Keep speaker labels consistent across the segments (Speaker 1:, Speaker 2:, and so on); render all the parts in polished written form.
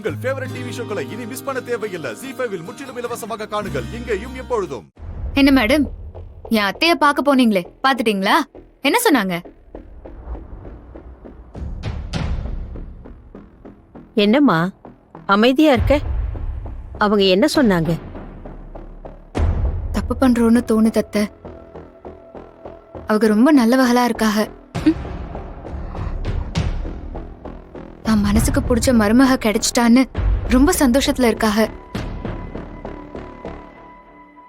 Speaker 1: உங்கள் favourite TV ஷோக்களை இனி miss பண்ண தேவையில்லை. ZEE5 இல் முற்றிலும் இலவசமாக காணுங்கள். இங்கேயும் எப்பொழுதும்.
Speaker 2: என்ன மேடம், என் அத்தைய பார்க்க போனீங்களே, பாத்துட்டீங்களா? என்ன சொன்னாங்க?
Speaker 3: என்னம்மா அமைதியா இருக்க? அவங்க என்ன சொன்னாங்க?
Speaker 2: தப்பு பண்றோன்னு தோணுது அத்தை. அவங்க ரொம்ப நல்லவகளா இருக்காக. நான் மனசுக்கு பிடிச்ச மருமக கிடைச்சிட்டான்னு ரொம்ப சந்தோஷத்துல இருக்காக.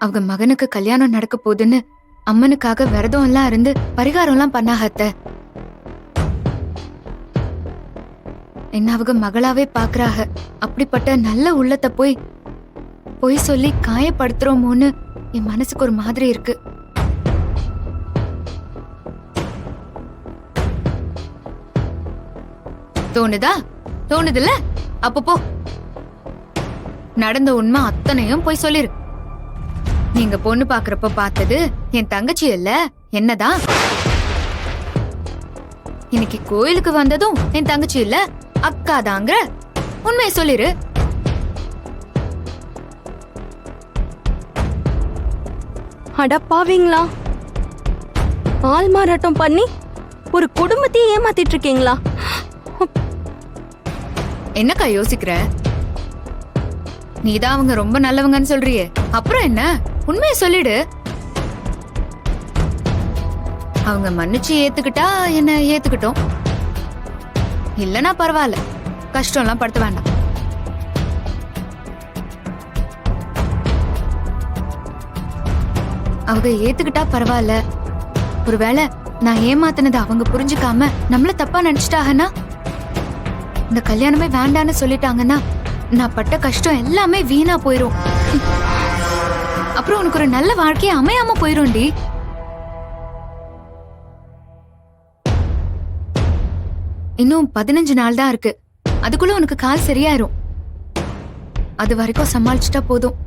Speaker 2: அவங்க மகனுக்கு கல்யாணம் நடக்க போகுதுன்னு அம்மனுக்காக விரதம் எல்லாம் இருந்து பரிகாரம் எல்லாம் பண்ணாக அத்தை. என்ன அவங்க மகளாவே பாக்குறாக. அப்படிப்பட்ட நல்ல உள்ளத்தை போய் சொல்லி காயப்படுத்துறோமோன்னு என் மனசுக்கு ஒரு மாதிரி இருக்கு. தோணுதுல்ல? அப்போ நடந்த உண்மை அத்தனையும் போய் சொல்லிரு. நீங்க பொண்ணு பாக்குறப்ப பார்த்தது என் தங்கச்சி இல்ல, என்னதான். இன்னைக்கு கோயிலுக்கு வந்ததும் என் தங்கச்சி இல்ல, அக்கா தாங்க. உண்மையை சொல்லிரு.
Speaker 4: அடப்பாவீங்களா, ஆள் மாறாட்டம் பண்ணி ஒரு குடும்பத்தையே ஏமாத்திட்டு இருக்கீங்களா?
Speaker 2: என்னக்கா யோசிக்கிற? நீதான் அவங்க ரொம்ப நல்லவங்கன்னு சொல்றியே, அப்புறம் என்ன? உண்மையை சொல்லிடு. அவங்க மன்னிச்சு ஏத்துக்கிட்டா என்ன ஏத்துக்கிட்டோம், இல்லனா பரவாயில்ல, கஷ்டம் எல்லாம் படுத்த வேண்டாம். அவங்க ஏத்துக்கிட்டா பரவாயில்ல. ஒருவேளை நான் ஏமாத்தினது அவங்க புரிஞ்சுக்காம நம்மள தப்பா நினைச்சிட்டாங்கன்னா, இந்த கல்யாணமே வேண்டான்னு சொல்லிட்டாங்கன்னா, நான் பட்ட கஷ்டம் எல்லாமே வீணா போயிரும். அப்புறம் உனக்கு ஒரு நல்ல வாழ்க்கைய அமையாம போயிரும்டி. இன்னும் 15 நாள் தான் இருக்கு. அதுக்குள்ள உனக்கு கால் சரியாயிரும். அது வரைக்கும் சமாளிச்சுட்டா போதும்.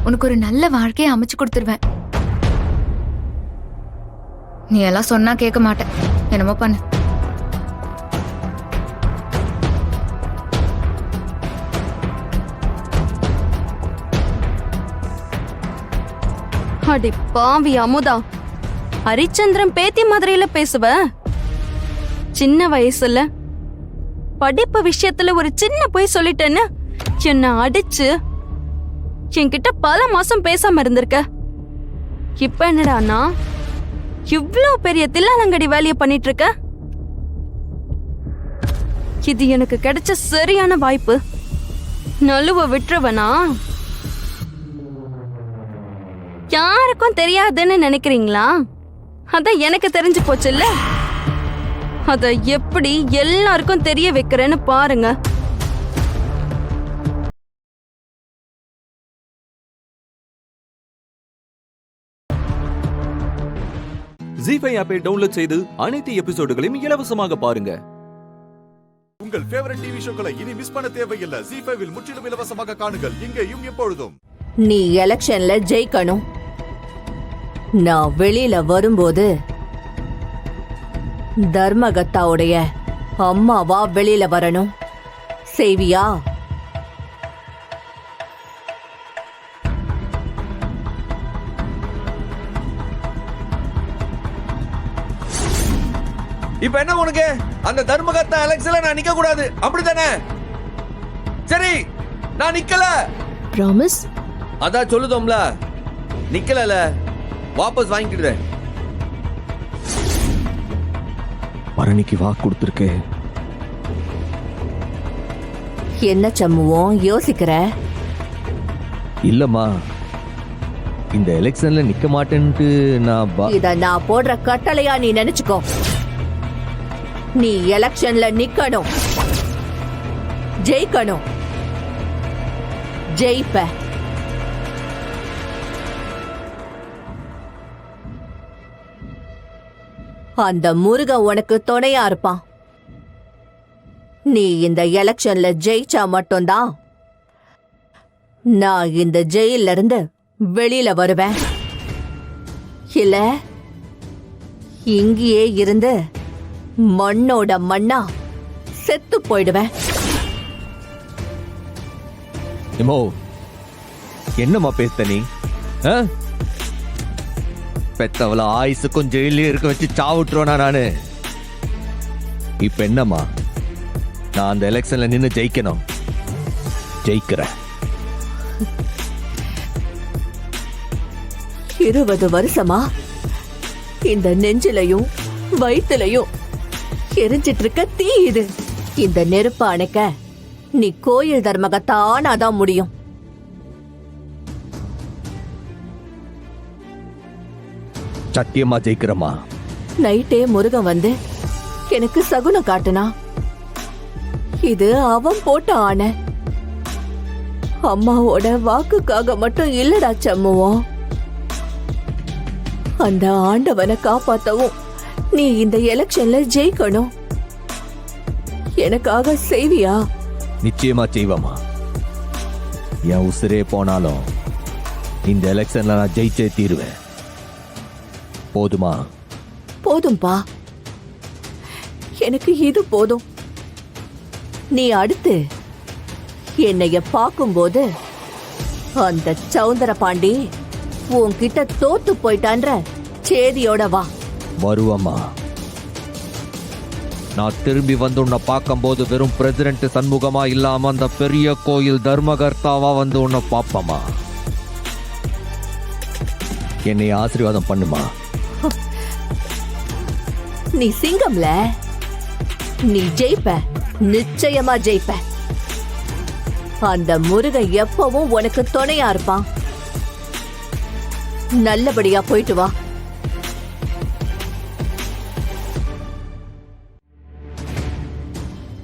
Speaker 2: உனக்கு ஒரு நல்ல வாழ்க்கைய அமைச்சு கொடுத்துருவேன். நீ எல்லாம் சொன்னா கேட்க மாட்டேன். என்னமோ பண்ணு.
Speaker 4: அடி பாவி அமுதா, ஹரிச்சந்திரன் பேத்தி மாதிரியில பேசுவ. சின்ன வயசுல படிப்பு விஷயத்துல ஒரு சின்ன பொய் சொல்லிட்டேன்னு என்ன அடிச்சு என்கிட்ட பல மாசம் பேசாம இருந்திருக்க. இப்ப என்னடானா இவ்ளோ பெரிய தில்லாலங்கடி வேலைய பண்ணிட்டு இருக்க. இது எனக்கு கிடைச்ச சரியான வாய்ப்பு. நழுவ விட்டுருவனா? யாருக்கும் தெரியாதுன்னு நினைக்கிறீங்களா? அதான் எனக்கு தெரிஞ்சு போச்சுல்ல. அத எப்படி எல்லாருக்கும் தெரிய வைக்கிறேன்னு பாருங்க.
Speaker 5: ZEE5 ஆப்பை டவுன்லோட் செய்து அனைத்து எபிசோடுகளையும் இலவசமாக பாருங்க.
Speaker 1: உங்கள் ஃபேவரட் டிவி ஷோக்களை இனி மிஸ் பண்ண தேவையில்லை. ZEE5 இல் முற்றிலும் இலவசமாக காணுங்கள். இங்கேயும் எப்பொழுதும்.
Speaker 3: நீ எலெக்ஷன்ல ஜெயிக்கணும். நான் வெளியில வரும்போது தர்மகத்தாவுடைய அம்மாவா வெளியில வரணும். செய்வியா?
Speaker 6: இப்ப என்ன உனக்கு? அந்த தர்மகத்தா எலெக்ஷன்ல நான் நிக்க கூடாது, அப்படிதானே? சரி, நான் நிக்கல.
Speaker 4: ப்ராமிஸ்?
Speaker 6: அதான் சொல்லுதோம்ல, நிக்கல, வாபஸ் வாங்கிடுறேன்.
Speaker 5: பரணிக்கு வாக்கு கொடுத்திருக்கே.
Speaker 3: என்ன சம்முவோம் யோசிக்கிற?
Speaker 5: இல்லம்மா, இந்த எலெக்ஷன்ல நிக்க மாட்டேன்ட்டு
Speaker 3: இத நான் போடுற கட்டளையா நீ நினைச்சுக்கோ. நீ எலெக்ஷன்ல நிக்கணும், ஜெயிக்கணும், ஜெயிப்ப. அந்த முருகன் உனக்கு துணையா இருப்பான். நீ இந்த எலெக்ஷன்ல ஜெயிச்சா மட்டும்தான் நான் இந்த ஜெயில இருந்து வெளியில வருவேன். இல்ல இங்கேயே இருந்து மண்ணோட மண்ணா செத்து போயிடுவேன்.
Speaker 6: எமோ என்னம்மா பேசுத நீ ஆ? பெத்தவள ஆயுசுக்கும் ஜெயிலே இருக்க வச்சு சாவுட்டுருவேனா நானு? இப்ப என்னம்மா, நான் அந்த எலெக்ஷன்ல நின்னு ஜெயிக்கணும். ஜெயிக்கிறேன்.
Speaker 3: 20 வருஷமா இந்த நெஞ்சிலையும் வயிற்றுலையும் எரிஞ்சிட்டு இருக்க தீ இது. இந்த நெருப்பு அணைக்க நீ கோயில் தர்மகத்தானாதான் முடியும்.
Speaker 6: சத்தியமா ஜெயிக்கிறமா?
Speaker 3: நைட்டே முருகன் வந்து எனக்கு சகுனம் காட்டுனா. இது அவன் போட்ட ஆணை. அம்மாவோட வாக்குக்காக மட்டும் இல்லடா சம்முவோம். அந்த ஆண்டவனை காப்பாத்தவும் நீ இந்த எலெக்ஷன்ல ஜெயிக்கணும். எனக்காக செய்வியா?
Speaker 6: நிச்சயமா செய்வமா. என் உசுரே போனாலும் இந்த எலெக்ஷன்ல நான் ஜெயிச்சே தீருவேன். போதுமா?
Speaker 3: போதும்பா, எனக்கு இது போதும். நீ அடுத்து என்னைய பார்க்கும்போது அந்த சௌந்தர பாண்டி உன்கிட்ட தோத்து போயிட்டான்ற சேதியோட வா.
Speaker 6: வருவமா. நான் திரும்பி வந்து உன்னை பார்க்கும்போது வெறும் பிரசிடென்ட் சண்முகமா இல்லாம அந்த பெரிய கோயில் தர்மகர்த்தாவா வந்து உன்னை பாப்பமா. என்னை ஆசீர்வாதம் பண்ணுமா.
Speaker 3: நீ சிங்கம்ல, நீ ஜெயிப்ப, நிச்சயமா ஜெயிப்ப. அந்த முருகன் எப்பவும் உனக்கு துணையா இருப்பான். நல்லபடியா போயிட்டு வா.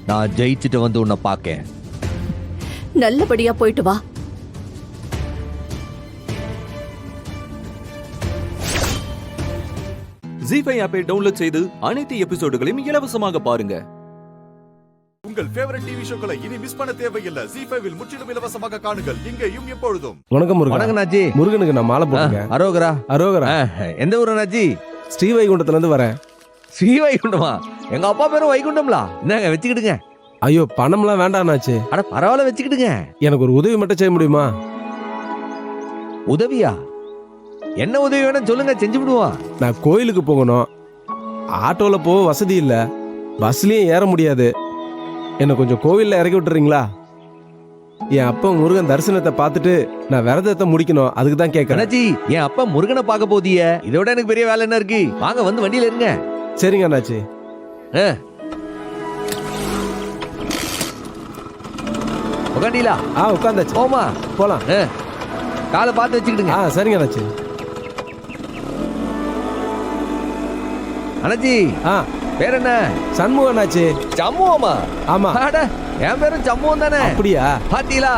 Speaker 6: நான் ஜெயிச்சுட்டு வந்து உன்னை பார்க்கேன்.
Speaker 3: நல்லபடியா போயிட்டு வா.
Speaker 5: ஜி5 ஆப்பை டவுன்லோட் செய்து அனைத்து எபிசோடுகளையும் இலவசமாக பாருங்க.
Speaker 1: உங்கள் ஃபேவரட் டிவி ஷோக்களை இனி மிஸ் பண்ண தேவையில்லை. ஜி5 முற்றிலும் இலவசமாக காணுங்கள் இங்கேயும் எப்பொழுதும்.
Speaker 7: வணக்கம் முருகன்.
Speaker 6: வணக்கம் நாஜி.
Speaker 7: முருகனுக்கு நான் மாலை போட்டுருக்கேன்.
Speaker 6: அரோகரா.
Speaker 7: அரோகரா.
Speaker 6: எந்த ஊரு நாஜி?
Speaker 7: ஸ்ரீவைகுண்டத்துல இருந்து வரேன்.
Speaker 6: ஸ்ரீவைகுண்டமா? எங்க அப்பா பேரும் வைகுண்டம்லா. என்னங்க வச்சுக்கிடுங்க.
Speaker 7: ஐயோ பணம்லாம் வேண்டாம்னாச்சு.
Speaker 6: அட பரவாயில்ல வச்சுக்கிடுங்க.
Speaker 7: எனக்கு ஒரு உதவி மட்டும் செய்ய முடியுமா?
Speaker 6: உதவியா? என்ன உதவி வேணும் சொல்லுங்க, செஞ்சு விடுவோம்.
Speaker 7: நான் கோயிலுக்கு போகணும். ஆட்டோல போக வசதி இல்ல, பஸ்லயும் ஏற முடியாது. என்ன கொஞ்சம் கோவில்ல இறக்கி விட்டுறீங்களா? என் அப்பா முருகன் தரிசனத்தை பார்த்துட்டு நான் விரதத்தை முடிக்கணும். அதுக்கு தான் கேட்கறேன்.
Speaker 6: அண்ணாச்சி, என் அப்பா முருகனை பார்க்க போதிய. இதோட எனக்கு பெரிய வேலை என்ன இருக்கு? வாங்க வந்து வண்டியில இருங்க.
Speaker 7: சரிங்க அண்ணாச்சி.
Speaker 6: உட்காண்டீங்களா?
Speaker 7: உட்காந்தாச்சு.
Speaker 6: போமா
Speaker 7: போலாம்.
Speaker 6: காலை பார்த்து வச்சுக்கிடுங்க.
Speaker 7: சரிங்க அண்ணாச்சி.
Speaker 6: அண்ணாச்சி பேர் என்ன?
Speaker 7: சண்முகம் அண்ணாச்சி.
Speaker 6: சம்முவமா?
Speaker 7: ஆமா.
Speaker 6: என் பேரும் சம்முவம் தானே.
Speaker 7: அப்படியா?
Speaker 6: பாத்தீங்களா,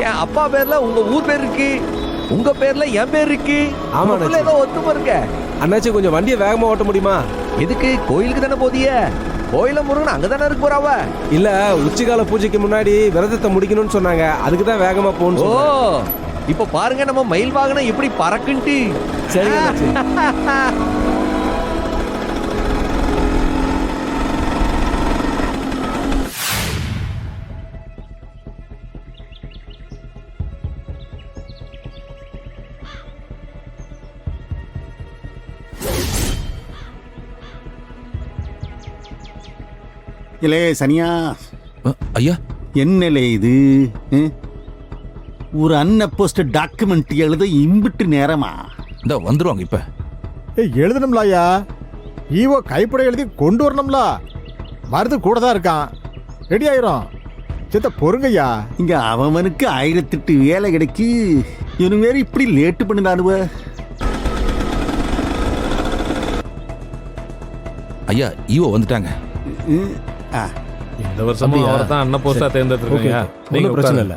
Speaker 6: என் அப்பா பேர்ல உங்க ஊர் பேர் இருக்கு, உங்க பேர்ல என் பேர் இருக்கு.
Speaker 7: ஆமா,
Speaker 6: ஏதோ ஒத்துமை இருக்க.
Speaker 7: அண்ணாச்சி கொஞ்சம் வண்டியை வேகமா ஓட்ட முடியுமா?
Speaker 6: எதுக்கு? கோயிலுக்கு தானே போதிய. கோயில முருகன் அங்கதானே இருக்கு போறாவ.
Speaker 7: இல்ல, உச்சிகால பூஜைக்கு முன்னாடி விரதத்தை முடிக்கணும்னு சொன்னாங்க. அதுக்கு தான் வேகமா போகணும்.
Speaker 6: ஓ, இப்ப பாருங்க நம்ம மயில் வாகனம் எப்படி பறக்குன்ட்டு.
Speaker 7: சரிங்க அண்ணாச்சி.
Speaker 8: இலே சனியா.
Speaker 9: ஐயா,
Speaker 8: என்னலே இது? ஒரு அன்ன போஸ்ட் டாக்குமெண்ட் எழுத இம்பிட்டு நேரமா?
Speaker 9: இந்த வந்துருவாங்க இப்ப.
Speaker 10: எழுதணும்ல ஐயா. ஈவோ கைப்பட எழுதி கொண்டு வரணும்ல. மருந்து கூட தான் இருக்கான், ரெடி ஆயிரும். சித்த பொறுங்கய்யா.
Speaker 8: இங்க அவனுக்கு 1008 வேலை கிடைக்கு. இவனு வேற இப்படி லேட்டு பண்ணினானுவ.
Speaker 9: ஐயா, ஈவோ வந்துட்டாங்க.
Speaker 7: இந்த வருஷமும் அவரை தான் அண்ணன் போஸ்டா தேர்ந்தெடுத்துருக்கீங்க. நீங்க பிரச்சனை இல்ல.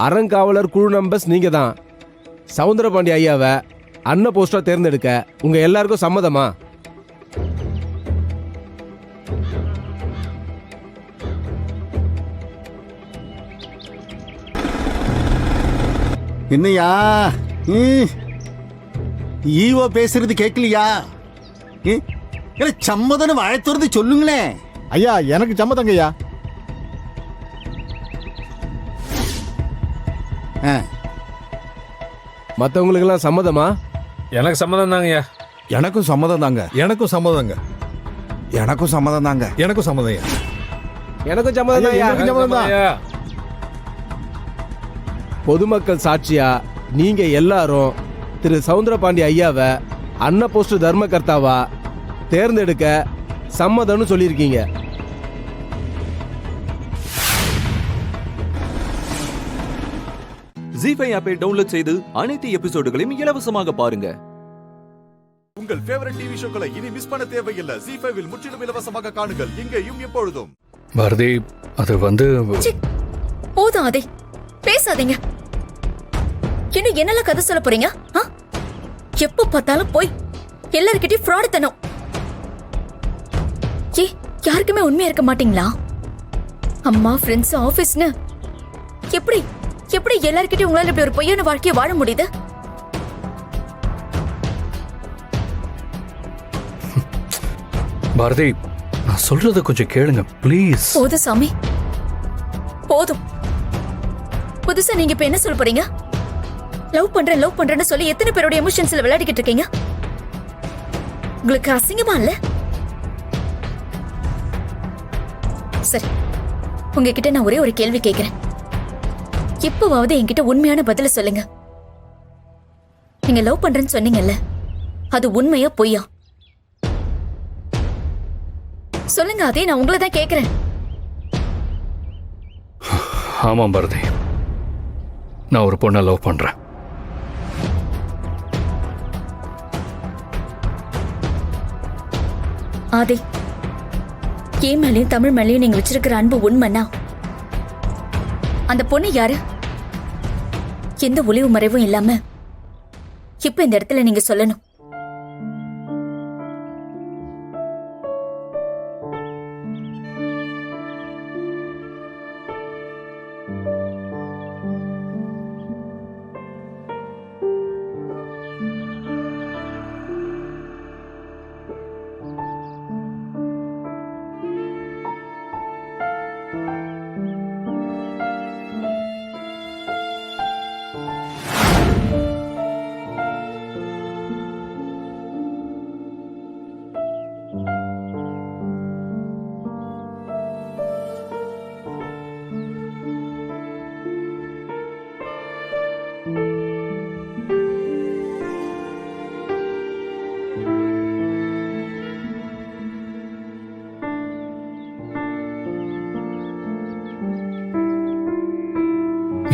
Speaker 7: அறங்காவலர் குழு நம்பர்ஸ் நீங்க தான். சவுந்தரபாண்டி ஐயாவை அண்ணன் போஸ்டா தேர்ந்தெடுக்க உங்க எல்லாருக்கும் சம்மதமா?
Speaker 8: என்னையா ஈவோ பேசுறது கேட்கலையா? இல்ல சம்மதன்னு வாயத்துறது சொல்லுங்களேன்.
Speaker 10: ஐயா எனக்கு சம்மதங்க ஐயா.
Speaker 7: மற்றவங்களுக்கெல்லாம் சம்மதமா?
Speaker 11: எனக்கு சம்மதம் தாங்கய்யா.
Speaker 9: எனக்கும் சம்மதம் தாங்க.
Speaker 1: எனக்கும் சம்மதங்க.
Speaker 9: எனக்கும் சம்மதம் தாங்க.
Speaker 1: எனக்கும் சம்மதம்.
Speaker 7: எனக்கும் சம்மதம் தான்.
Speaker 10: எனக்கு சம்மதம் தான்.
Speaker 7: பொதுமக்கள் சாட்சியா நீங்க எல்லாரும் திரு சவுந்தரபாண்டி ஐயாவை அன்ன போஸ்ட் தர்மகர்த்தாவா தேர்ந்தெடுக்க சம்மதம்னு சொல்லியிருக்கீங்க.
Speaker 5: ஜி5 ஆப்பை டவுன்லோட் செய்து அனைத்து எபிசோடுகளையும் இலவசமாக பாருங்க.
Speaker 1: உங்கள் ஃபேவரட் டிவி ஷோக்களை இனி மிஸ் பண்ண தேவையில்லை. ஜி5 முற்றிலும் இலவசமாக காணுங்கள் இங்கேயும் எப்பொழுதும்.
Speaker 11: பாரதி, அது வந்து
Speaker 12: போதும் அதை பேசாதீங்க. இன்னும் என்னெல்லாம் கதை சொல்ல போறீங்க? எப்ப பார்த்தாலும் போய் எல்லார்கிட்டயும் ஃப்ராட் தனம். யாருக்குமே உண்மையா இருக்க மாட்டீங்களா? அம்மா, ஃப்ரெண்ட்ஸ், ஆபீஸ்னு எப்படி எப்படி எல்லார்கிட்டயும் உங்களால இப்படி ஒரு பொய்யான வாழ்க்கையை வாழ முடியுது?
Speaker 11: பாரதி, நான் சொல்றத கொஞ்சம் கேளுங்க ப்ளீஸ்.
Speaker 12: போதும் சாமி, போதும். புதுசா நீங்க இப்ப என்ன சொல்ல போறீங்க? லவ் பண்றேன்னு சொல்லி எத்தனை பேரோட எமோஷன்ஸ்ல விளையாடிக்கிட்டு இருக்கீங்க? உங்களுக்கு அசிங்கமா இல்ல? சரி, உங்ககிட்ட நான் ஒரே ஒரு கேள்வி கேட்கிறேன். இப்பவாவது என்கிட்ட உண்மையான பதில சொல்லுங்க. நீங்க லவ் பண்றேன்னு சொன்னீங்கல்ல, அது உண்மையா பொய்யா? சொல்லுங்க. அதே நான் உங்களை தான் கேட்கிறேன்.
Speaker 11: ஆமாம் பாரதி, நான் ஒரு பொண்ணை லவ் பண்றேன்.
Speaker 12: ஆதி, என் மேலையும் தமிழ் மேலையும் நீங்க வச்சிருக்கிற அன்பு உண்மைன்னா அந்த பொண்ணு யாரு? எந்த ஒளிவு மறைவும் இல்லாம இப்ப இந்த இடத்துல நீங்க சொல்லணும்.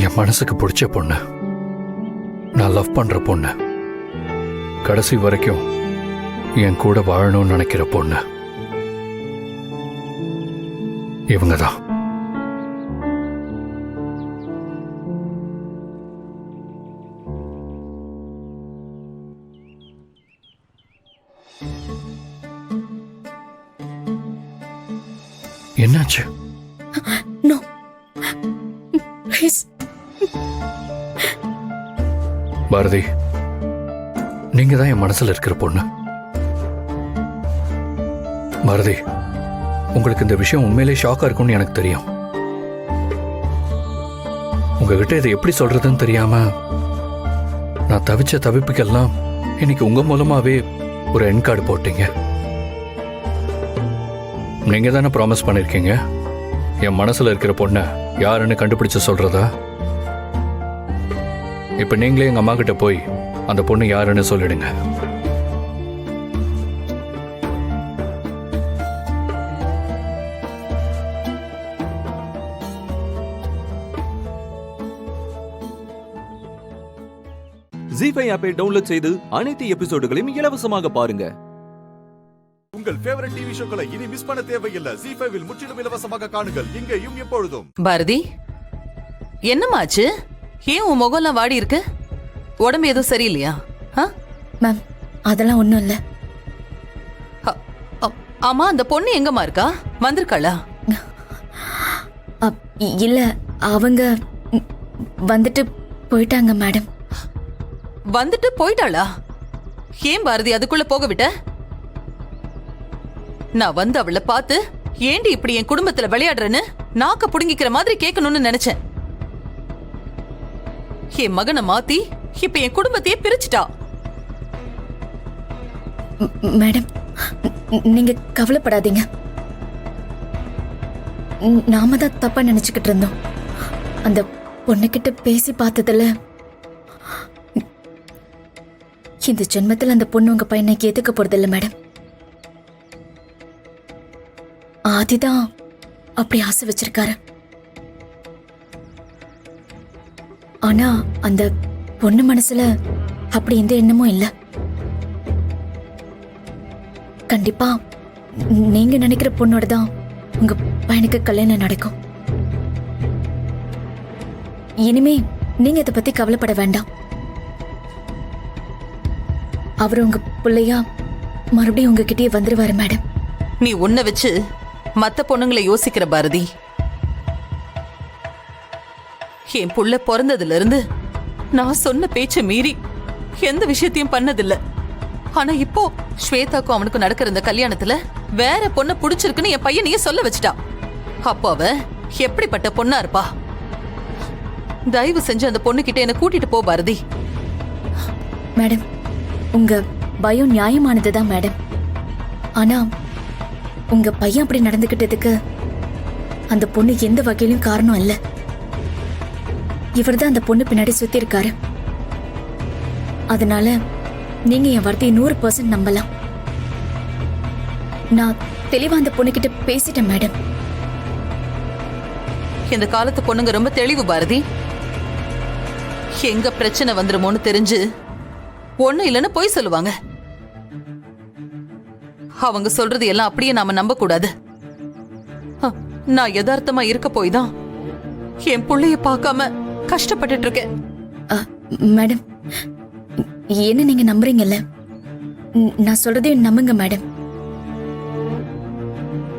Speaker 11: என் மனசுக்கு பிடிச்ச பொண்ணு, நான் லவ் பண்ற பொண்ணு, கடைசி வரைக்கும் என் கூட வாழணும்னு நினைக்கிற பொண்ணு இவங்கதான். என்னாச்சு?
Speaker 12: No please.
Speaker 11: பாரதி, நீங்க தான் என் மனசுல இருக்கிற பொண்ணு. பாரதி, உங்களுக்கு இந்த விஷயம் உண்மையிலே ஷாக்கா இருக்கும்னு எனக்கு தெரியும். உங்ககிட்ட இதை எப்படி சொல்றதுன்னு தெரியாம நான் தவிச்ச தவிப்புக்கெல்லாம் இன்னைக்கு உங்க மூலமாவே ஒரு என் கார்டு போட்டீங்க. நீங்க தானே ப்ராமிஸ் பண்ணிருக்கீங்க என் மனசுல இருக்கிற பொண்ணை யாருன்னு கண்டுபிடிச்சு சொல்றதா. இப்ப நீங்களே எங்க அம்மா கிட்ட போய் அந்த பொண்ணு யாருன்னு சொல்லிடுங்க.
Speaker 5: ஜி5 ஆப்பை டவுன்லோட் செய்து அனைத்து எபிசோடுகளையும் இலவசமாக பாருங்க.
Speaker 1: உங்கள் ஃபேவரட் டிவி ஷோக்களை இனி மிஸ் பண்ண தேவையில்லை. ஜி5 முற்றிலும் இலவசமாக காணுங்கள் இங்கேயும் எப்பொழுதும்.
Speaker 13: பாரதி, என்னமாச்சு? ஏன் உன் முகம்லாம் வாடி இருக்கு? உடம்பு எதுவும் சரியில்லையா?
Speaker 12: மேம், அதெல்லாம் ஒண்ணும் இல்ல.
Speaker 13: ஆமா, அந்த பொண்ணு எங்கம்மா இருக்கா? வந்திருக்காளா?
Speaker 12: இல்ல, அவங்க வந்துட்டு போயிட்டாங்க மேடம்.
Speaker 13: வந்துட்டு போயிட்டாளா? ஏன் பாரதி அதுக்குள்ள போக விட்ட? நான் வந்து அவளை பார்த்து ஏண்டி இப்படி என் குடும்பத்துல விளையாடுறேன்னு நாக்க புடுங்கிக்கிற மாதிரி கேட்கணும்னு நினைச்சேன். என் மகனை மாத்தி இப்ப என் குடும்பத்தையே பிரிச்சுட்டா.
Speaker 12: மேடம், நீங்க கவலைப்படாதீங்க. நாம தான் தப்பா நினைச்சுக்கிட்டு இருந்தோம். அந்த பொண்ணுகிட்ட பேசி பார்த்ததுல இந்த ஜென்மத்தில் அந்த பொண்ணு உங்க பையனை ஏத்துக்க போறதில்ல மேடம். ஆதிதான் அப்படி ஆசை வச்சிருக்காரு. ஆனா அந்த பொண்ணு மனசுல அப்படி எந்த எண்ணமும் இல்ல. கண்டிப்பா நீங்க நினைக்கிற பொண்ணோட தான் உங்க பையனுக்கு கல்யாணம் நடக்கும். இனிமே நீங்க இதை பத்தி கவலைப்பட வேண்டாம். அவர் உங்க பிள்ளையா மறுபடியும் உங்ககிட்டயே வந்துருவாரு மேடம்.
Speaker 13: நீ உன்னை வச்சு மத்த பொண்ணுங்களை யோசிக்கிற பாரதி. என் புள்ள பிறந்ததுல இருந்து நான் சொன்ன பேச்ச மீறி எந்த விஷயத்தையும் பண்ணதில்ல. ஆனா இப்போ ஸ்வேதாக்கும் அவனுக்கும் நடக்கிற இந்த கல்யாணத்துல வேற பொண்ண புடிச்சிருக்குன்னு என் பையனையே சொல்ல வச்சுட்டா. அப்போ அவ எப்படிப்பட்ட பொண்ணா இருப்பா? தயவு செஞ்சு அந்த பொண்ணுகிட்ட என்ன கூட்டிட்டு போ பாரதி.
Speaker 12: மேடம், உங்க பயம் நியாயமானதுதான் மேடம். ஆனா உங்க பையன் அப்படி நடந்துகிட்டதுக்கு அந்த பொண்ணு எந்த வகையிலும் காரணம் இல்ல. இவர்தான் அந்த பொண்ணு பின்னாடி சுத்தி இருக்காரு. அதனால நீங்க என் வார்த்தையை 100% நம்பலாம். நான் தெளிவா அந்த பொண்ணுகிட்ட பேசிட்டேன் மேடம்.
Speaker 13: இந்த காலத்து பொண்ணுங்க ரொம்ப தெளிவு பாரதி. எங்க பிரச்சனை வந்துருமோன்னு தெரிஞ்சு ஒண்ணு இல்லைன்னு போய் சொல்லுவாங்க. அவங்க சொல்றது எல்லாம் அப்படியே நாம நம்ப கூடாது. நான் யதார்த்தமா இருக்க போய் தான் என் புள்ளைய பார்க்காம கஷ்டப்பட்டுட்டு இருக்கேன்.
Speaker 12: மேடம், என்ன நீங்க நம்புறீங்கல்ல, நான் சொல்றதையும் நம்புங்க மேடம்.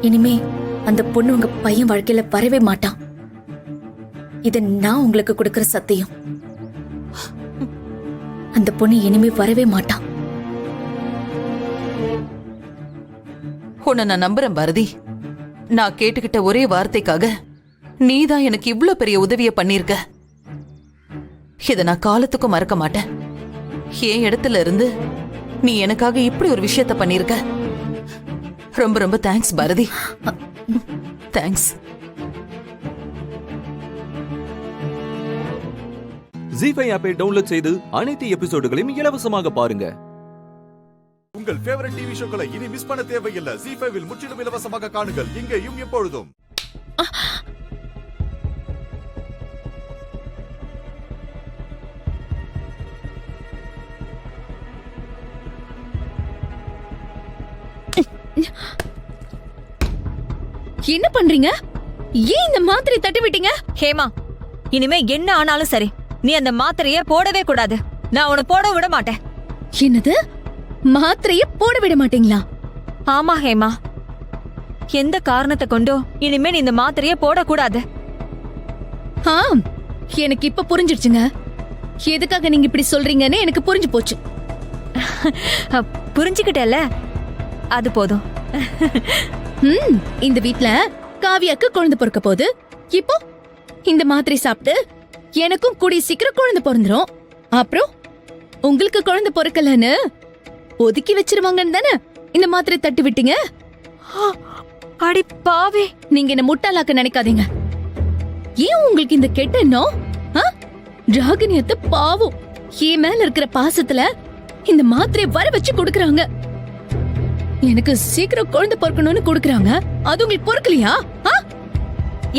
Speaker 12: இனிமே அந்த பொண்ணு உங்க பையன் வாழ்க்கையில வரவே மாட்டான். இத நான் உங்களுக்கு கொடுக்கிற சத்தியம். அந்த பொண்ணு இனிமே வரவே மாட்டான்.
Speaker 13: உன்னை நான் நம்புறேன் பாரதி. நான் கேட்டுக்கிட்ட ஒரே வார்த்தைக்காக நீதான் எனக்கு இவ்ளோ பெரிய உதவிய பண்ணிருக்க. இத நான் காலத்துக்கும் மறக்க மாட்டேன். என் இடத்துல இருந்து நீ எனக்காக இப்படி ஒரு விஷயத்த பண்ணிருக்க. ரொம்ப ரொம்ப தேங்க்ஸ் பாரதி. தேங்க்ஸ்.
Speaker 5: ஜீ5 ஆப்பை டவுன்லோட் செய்து அனைத்து எபிசோடுகளையும் இலவசமாக பாருங்க.
Speaker 1: உங்கள் ஃபேவரட் டிவி ஷோக்களை இனி மிஸ் பண்ண தேவையில்லை. ஜீ5 இல் முற்றிலும் இலவசமாக காணுங்கள், இங்கேயும் எப்பொழுதும்.
Speaker 3: என்ன பண்றீங்க? ஏன் இந்த மாத்திரை தட்டி விட்டீங்க? ஹேமா, இனிமே என்ன ஆனாலும் சரி, நீ அந்த மாத்திரைய போடவே கூடாது. நான் உன்னை போட விட மாட்டேன். என்னது? மாத்திரைய போட விட மாட்டீங்களா? ஆமா ஹேமா, எந்த காரணத்தை கொண்டோ இனிமே நீ இந்த மாத்திரைய போடக்கூடாது. எனக்கு இப்ப புரிஞ்சிடுச்சுங்க. எதுக்காக நீங்க இப்படி சொல்றீங்கன்னு எனக்கு புரிஞ்சு போச்சு. புரிஞ்சுக்கிட்டல, அது போதும். இந்த வீட்ல காவியாக்கு குழந்தை பிறக்க போகுது. இப்போ இந்த மாத்திரை சாப்பிட்டு எனக்கும் கூடிய சீக்கிரம் குழந்தை பிறந்துரும். அப்புறம் உங்களுக்கு குழந்தை பிறக்கலன்னு ஒதுக்கி வச்சிருவாங்கன்னு தானே இந்த மாத்திரை தட்டி விட்டீங்க. அடி பாவே, நீங்க என்ன முட்டாளாக்க நினைக்காதீங்க. ஏன் உங்களுக்கு இந்த கெட்ட எண்ணம்? ராகினியத்தை பாவம் என் மேல இருக்கிற பாசத்துல இந்த மாத்திரையை வர வச்சு கொடுக்கறாங்க. எனக்கு சீக்கிரம் குழந்தை பிறக்கணும்னு கொடுக்கறாங்க. அது உங்களுக்கு பொறுக்கலையா?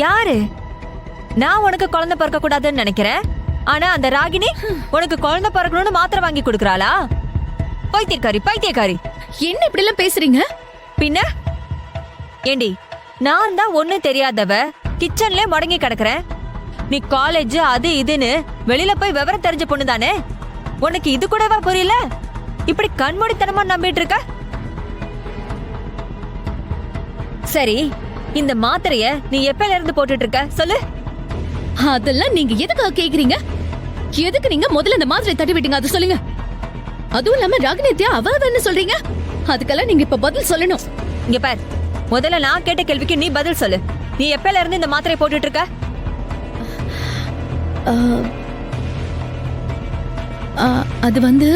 Speaker 3: யாரு? நான் உனக்கு குழந்தை பிறக்க கூடாதுன்னு நினைக்கிறேன். ஆனா அந்த ராகினி உனக்கு குழந்தை பிறக்கணும்னு மாத்திரை வாங்கி கொடுக்கறாளா? பைத்தியக்காரி, பைத்தியக்காரி. என்ன இப்படி எல்லாம் பேசுறீங்க? பின்ன ஏண்டி, நான் தான் ஒண்ணும் தெரியாதவ கிச்சன்ல முடங்கி கிடக்குறேன். நீ காலேஜ் அது இதுன்னு வெளியில போய் விவரம் தெரிஞ்ச பொண்ணு தானே. உனக்கு இது கூடவா புரியல? இப்படி கண்மூடித்தனமா நம்பிட்டு இருக்க. சரி, இந்த மாத்திரைய நீ எப்பல இருந்து போட்டுட்டு இருக்க சொல்லு. அதெல்லாம் நீங்க எதுக்காக கேக்குறீங்க? எதுக்கு நீங்க முதல்ல இந்த மாத்திரை தட்டி விட்டீங்க அது சொல்லுங்க. அதுவும் இல்லாம ராகினியத்தையா அவ என்ன சொல்றீங்க? அதுக்கெல்லாம் நீங்க இப்ப பதில் சொல்லணும்.
Speaker 4: இங்க பார், முதல்ல நான் கேட்ட கேள்விக்கு நீ பதில் சொல்லு. நீ எப்பல இருந்து இந்த மாத்திரையை போட்டுட்டு இருக்க?
Speaker 3: அது வந்து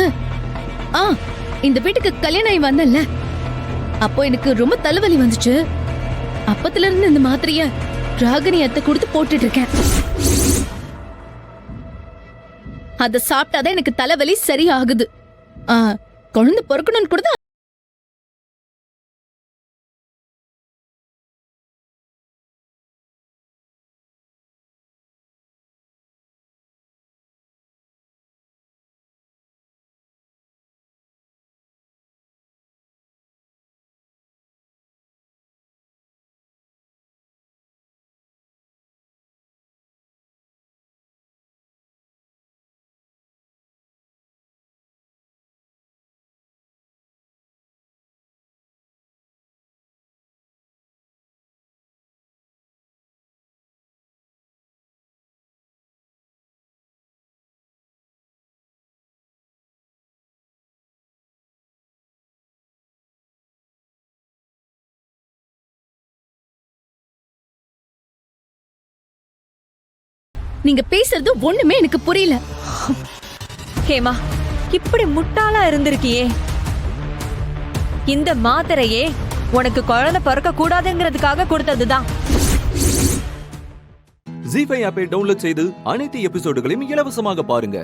Speaker 3: இந்த வீட்டுக்கு கல்யாணம் ஆகி வந்தேன்ல, அப்போ எனக்கு ரொம்ப தலைவலி வந்துச்சு. அப்பத்துல இருந்து இந்த மாத்திரைய ராகினி அத்தை கொடுத்து போட்டுட்டு இருக்கேன். அத சாப்பிட்டாதான் எனக்கு தலைவலி சரியாகுது. குழந்தை பொறுக்கணும்னு கூட தான். நீங்க பேசுறது ஒண்ணுமே எனக்கு புரியல.
Speaker 4: ஹேமா, இப்படி முட்டாளா இருந்திருக்கியே. இந்த மாத்திரையே உனக்கு குழந்தை பிறக்க கூடாதுங்கிறதுக்காக கொடுத்ததுதான்.
Speaker 5: ஜி5 ஆப்பை டவுன்லோட் செய்து அனைத்து எபிசோடுகளையும் இலவசமாக பாருங்க.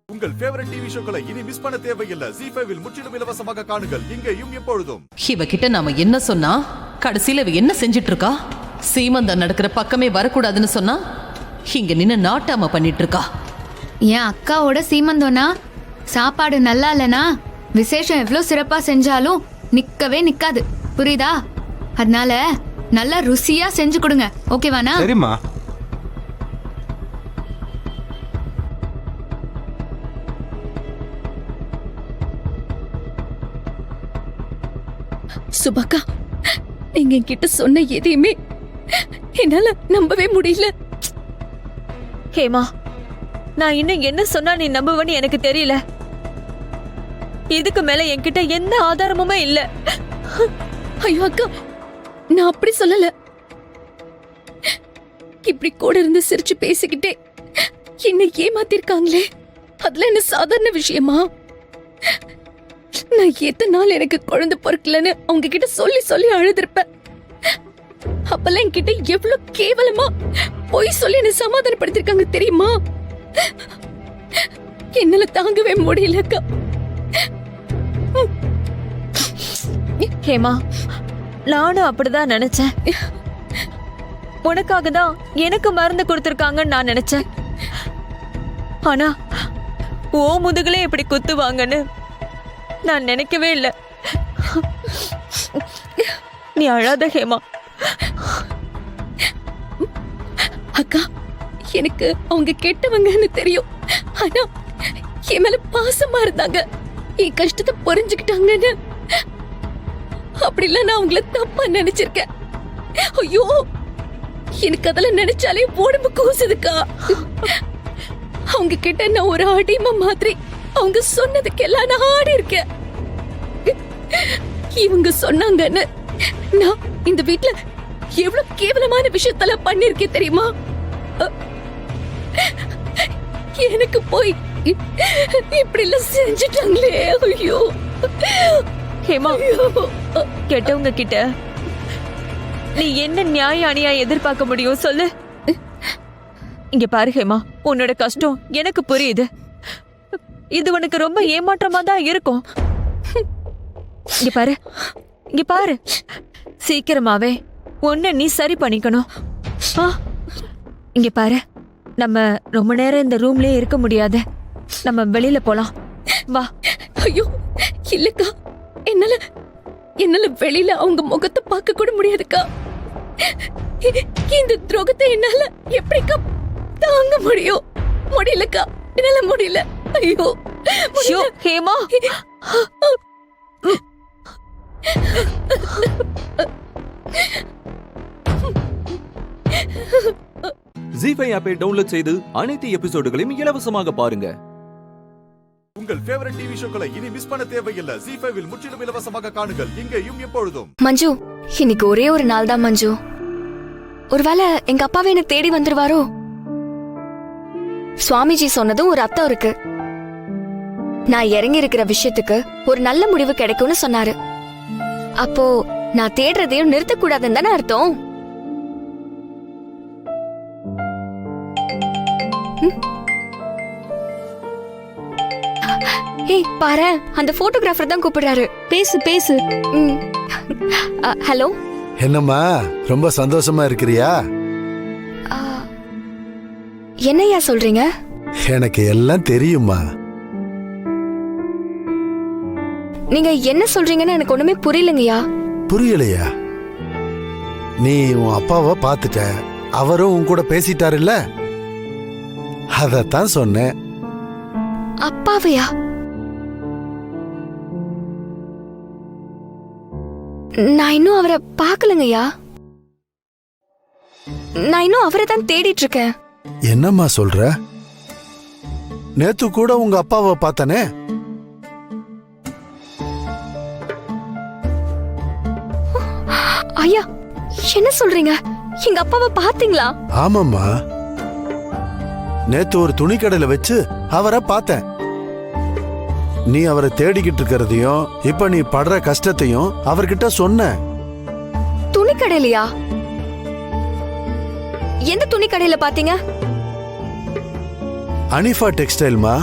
Speaker 1: உங்கள் ஃபேவரட் டிவி ஷோக்களை இனி மிஸ் பண்ண தேவையில்லை. ஜி5 முற்றிலும் இலவசமாக காணுங்கள், இங்கேயும் எப்பொழுதும்.
Speaker 13: இவகிட்ட நாம என்ன சொன்னா கடைசியில இவ என்ன செஞ்சிட்டு இருக்கா? சீமந்தம் நடக்கிற பக்கமே வரக்கூடாதுன்னு சொன்னா இங்க நின்னு நாட்டாம பண்ணிட்டு இருக்கா.
Speaker 2: என் அக்காவோட சீமந்தோனா சாப்பாடு நல்லா இல்லனா விசேஷம் எவ்வளவு சிறப்பா செஞ்சாலும் நிக்கவே நிக்காது, புரியுதா? அதனால நல்லா ருசியா செஞ்சு கொடுங்க, ஓகேவானா?
Speaker 7: சரிம்மா.
Speaker 3: சுபாக்கா, நீங்க என்கிட்ட சொன்ன எதையுமே என்னால நம்பவே முடியல.
Speaker 4: ஹேமா, நான் இன்னும் என்ன சொன்னா நீ நம்புவன்னு எனக்கு தெரியல. இதுக்கு மேல என்கிட்ட எந்த ஆதாரமுமே இல்ல.
Speaker 3: ஐயோ அக்கா, நான் அப்படி சொல்லல. இப்படி கூட இருந்து சிரிச்சு பேசிக்கிட்டே என்ன ஏமாத்திருக்காங்களே, அதுல என்ன சாதாரண விஷயமா? நான் எத்தனை நாள் எனக்கு குழந்தை பொறுக்கலன்னு அவங்க கிட்ட சொல்லி சொல்லி அழுதுருப்பேன். அப்பெல்லாம் என்கிட்ட எவ்வளவு கேவலமா பொய் சொல்லி என்ன சமாதானப்படுத்திருக்காங்க தெரியுமா? என்னால தாங்கவே முடியலக்கா.
Speaker 4: ஹேமா, நானும் அப்படிதான் நினைச்சேன். உனக்காக தான் எனக்கு மருந்து கொடுத்திருக்காங்கன்னு நான் நினைச்சேன். ஆனா ஓ முதுகுலே இப்படி குத்துவாங்கன்னு நான் நினைக்கவே இல்லை. நீ அழாத ஹேமா.
Speaker 3: அக்கா, எனக்கு அவங்க கெட்டவங்கன்னு தெரியும். ஆனா என் மேல பாசமா இருந்தாங்க, என் கஷ்டத்தை புரிஞ்சுக்கிட்டாங்கன்னு. அப்படிலாம் நான் அவங்கள தப்பா நினைச்சிருக்கேன். ஐயோ, எனக்கு அதெல்லாம் நினைச்சாலே உடம்பு கூசுதுக்கா. அவங்க கிட்ட நான் ஒரு அடிமை மாதிரி அவங்க சொன்னதுக்கெல்லாம் நான் ஆடி இருக்கேன். இவங்க சொன்னாங்கன்னு நான் இந்த வீட்ல எவ்வளவு கேவலமான விஷயத்தெல்லாம் பண்ணிருக்கேன் தெரியுமா? எனக்கு போய் இப்படி எல்லாம் செஞ்சுட்டாங்களே. ஐயோ
Speaker 4: ஹேமா, கெட்டவங்க கிட்ட நீ என்ன நியாய அநியாயம் எதிர்பார்க்க முடியும் சொல்லு? இங்க பாரு ஹேமா, உன்னோட கஷ்டம் எனக்கு புரியுது. இது உனக்கு ரொம்ப ஏமாற்றமா தான் இருக்கும். இங்க பாரு, இங்க பாரு, சீக்கிரமாவே உன்னை நீ சரி பண்ணிக்கணும். இங்க பாரு, நம்ம ரொம்ப நேரம் இந்த ரூம்லயே இருக்க முடியாது. நம்ம வெளியில போலாம், வா.
Speaker 3: ஐயோ இல்லக்கா, என்னால வெளியில அவங்க முகத்தை பார்க்க கூட முடியாதுக்கா. இந்த துரோகத்தை என்னால எப்படிக்கா தாங்க முடியும்? முடியலக்கா, என்னால முடியல. ஐயோ
Speaker 4: ஹேமா,
Speaker 5: ஜி5 ஆப்பை டவுன்லோட் செய்து அனைத்து எபிசோடுகளையும் இலவசமாக பாருங்க.
Speaker 1: உங்கள் ஃபேவரட் டிவி ஷோக்களை இனி மிஸ் பண்ண தேவையில்லை. ஜீ5 இல் முற்றிலும் இலவசமாக காணுங்கள் இங்கேயும் எப்பொழுதும்.
Speaker 2: மஞ்சு, இன்னைக்கு ஒரே ஒரு நாள் தான் மஞ்சு. ஒருவேளை எங்க அப்பாவே என்ன தேடி வந்துருவாரோ? சுவாமிஜி சொன்னதும் ஒரு அர்த்தம் இருக்கு. நான் இறங்கி இருக்கிற விஷயத்துக்கு ஒரு நல்ல முடிவு கிடைக்கும்னு சொன்னாரு. அப்போ நான் தேடுறதையும் நிறுத்தக்கூடாதுன்னு தானே அர்த்தம். ஏய் பாரு, அந்த போட்டோகிராஃபர் தான் கூப்பிடுறாரு. பேசு பேசு. ஹலோ.
Speaker 9: என்னம்மா ரொம்ப சந்தோஷமா இருக்கிறியா?
Speaker 2: என்னையா சொல்றீங்க?
Speaker 9: எனக்கு எல்லாம் தெரியுமா.
Speaker 2: நீங்க என்ன சொல்றீங்கன்னு எனக்கு ஒண்ணுமே புரியலங்கய்யா.
Speaker 9: புரியலையா? நீ உன் அப்பாவை பார்த்துட்ட, அவரும் உன் கூட பேசிட்டாருல்ல, அதத்தான் சொன்னேன்.
Speaker 2: அப்பாவையா? நான் இன்னும் அவரை பார்க்கலங்கய்யா. நான் இன்னும் அவரை தான் தேடிட்டு இருக்கேன்.
Speaker 9: என்னம்மா சொல்ற? நேத்து கூட உங்க அப்பாவை பார்த்தனே.
Speaker 2: ஐயா, என்ன சொல்றீங்க? எங்க அப்பாவை பாத்தீங்களா?
Speaker 9: ஆமாம்மா, நேத்து ஒரு துணி கடையில வச்சு அவரை பார்த்தேன். நீ அவரை தேடிக்கிட்டு இருக்கிறதையும் இப்ப நீ படுற கஷ்டத்தையும் அவர்கிட்ட சொன்ன.
Speaker 2: துணி கடையிலயா? எந்த துணி கடையில பாத்தீங்க?
Speaker 9: அனிஃபா டெக்ஸ்டைல்மா.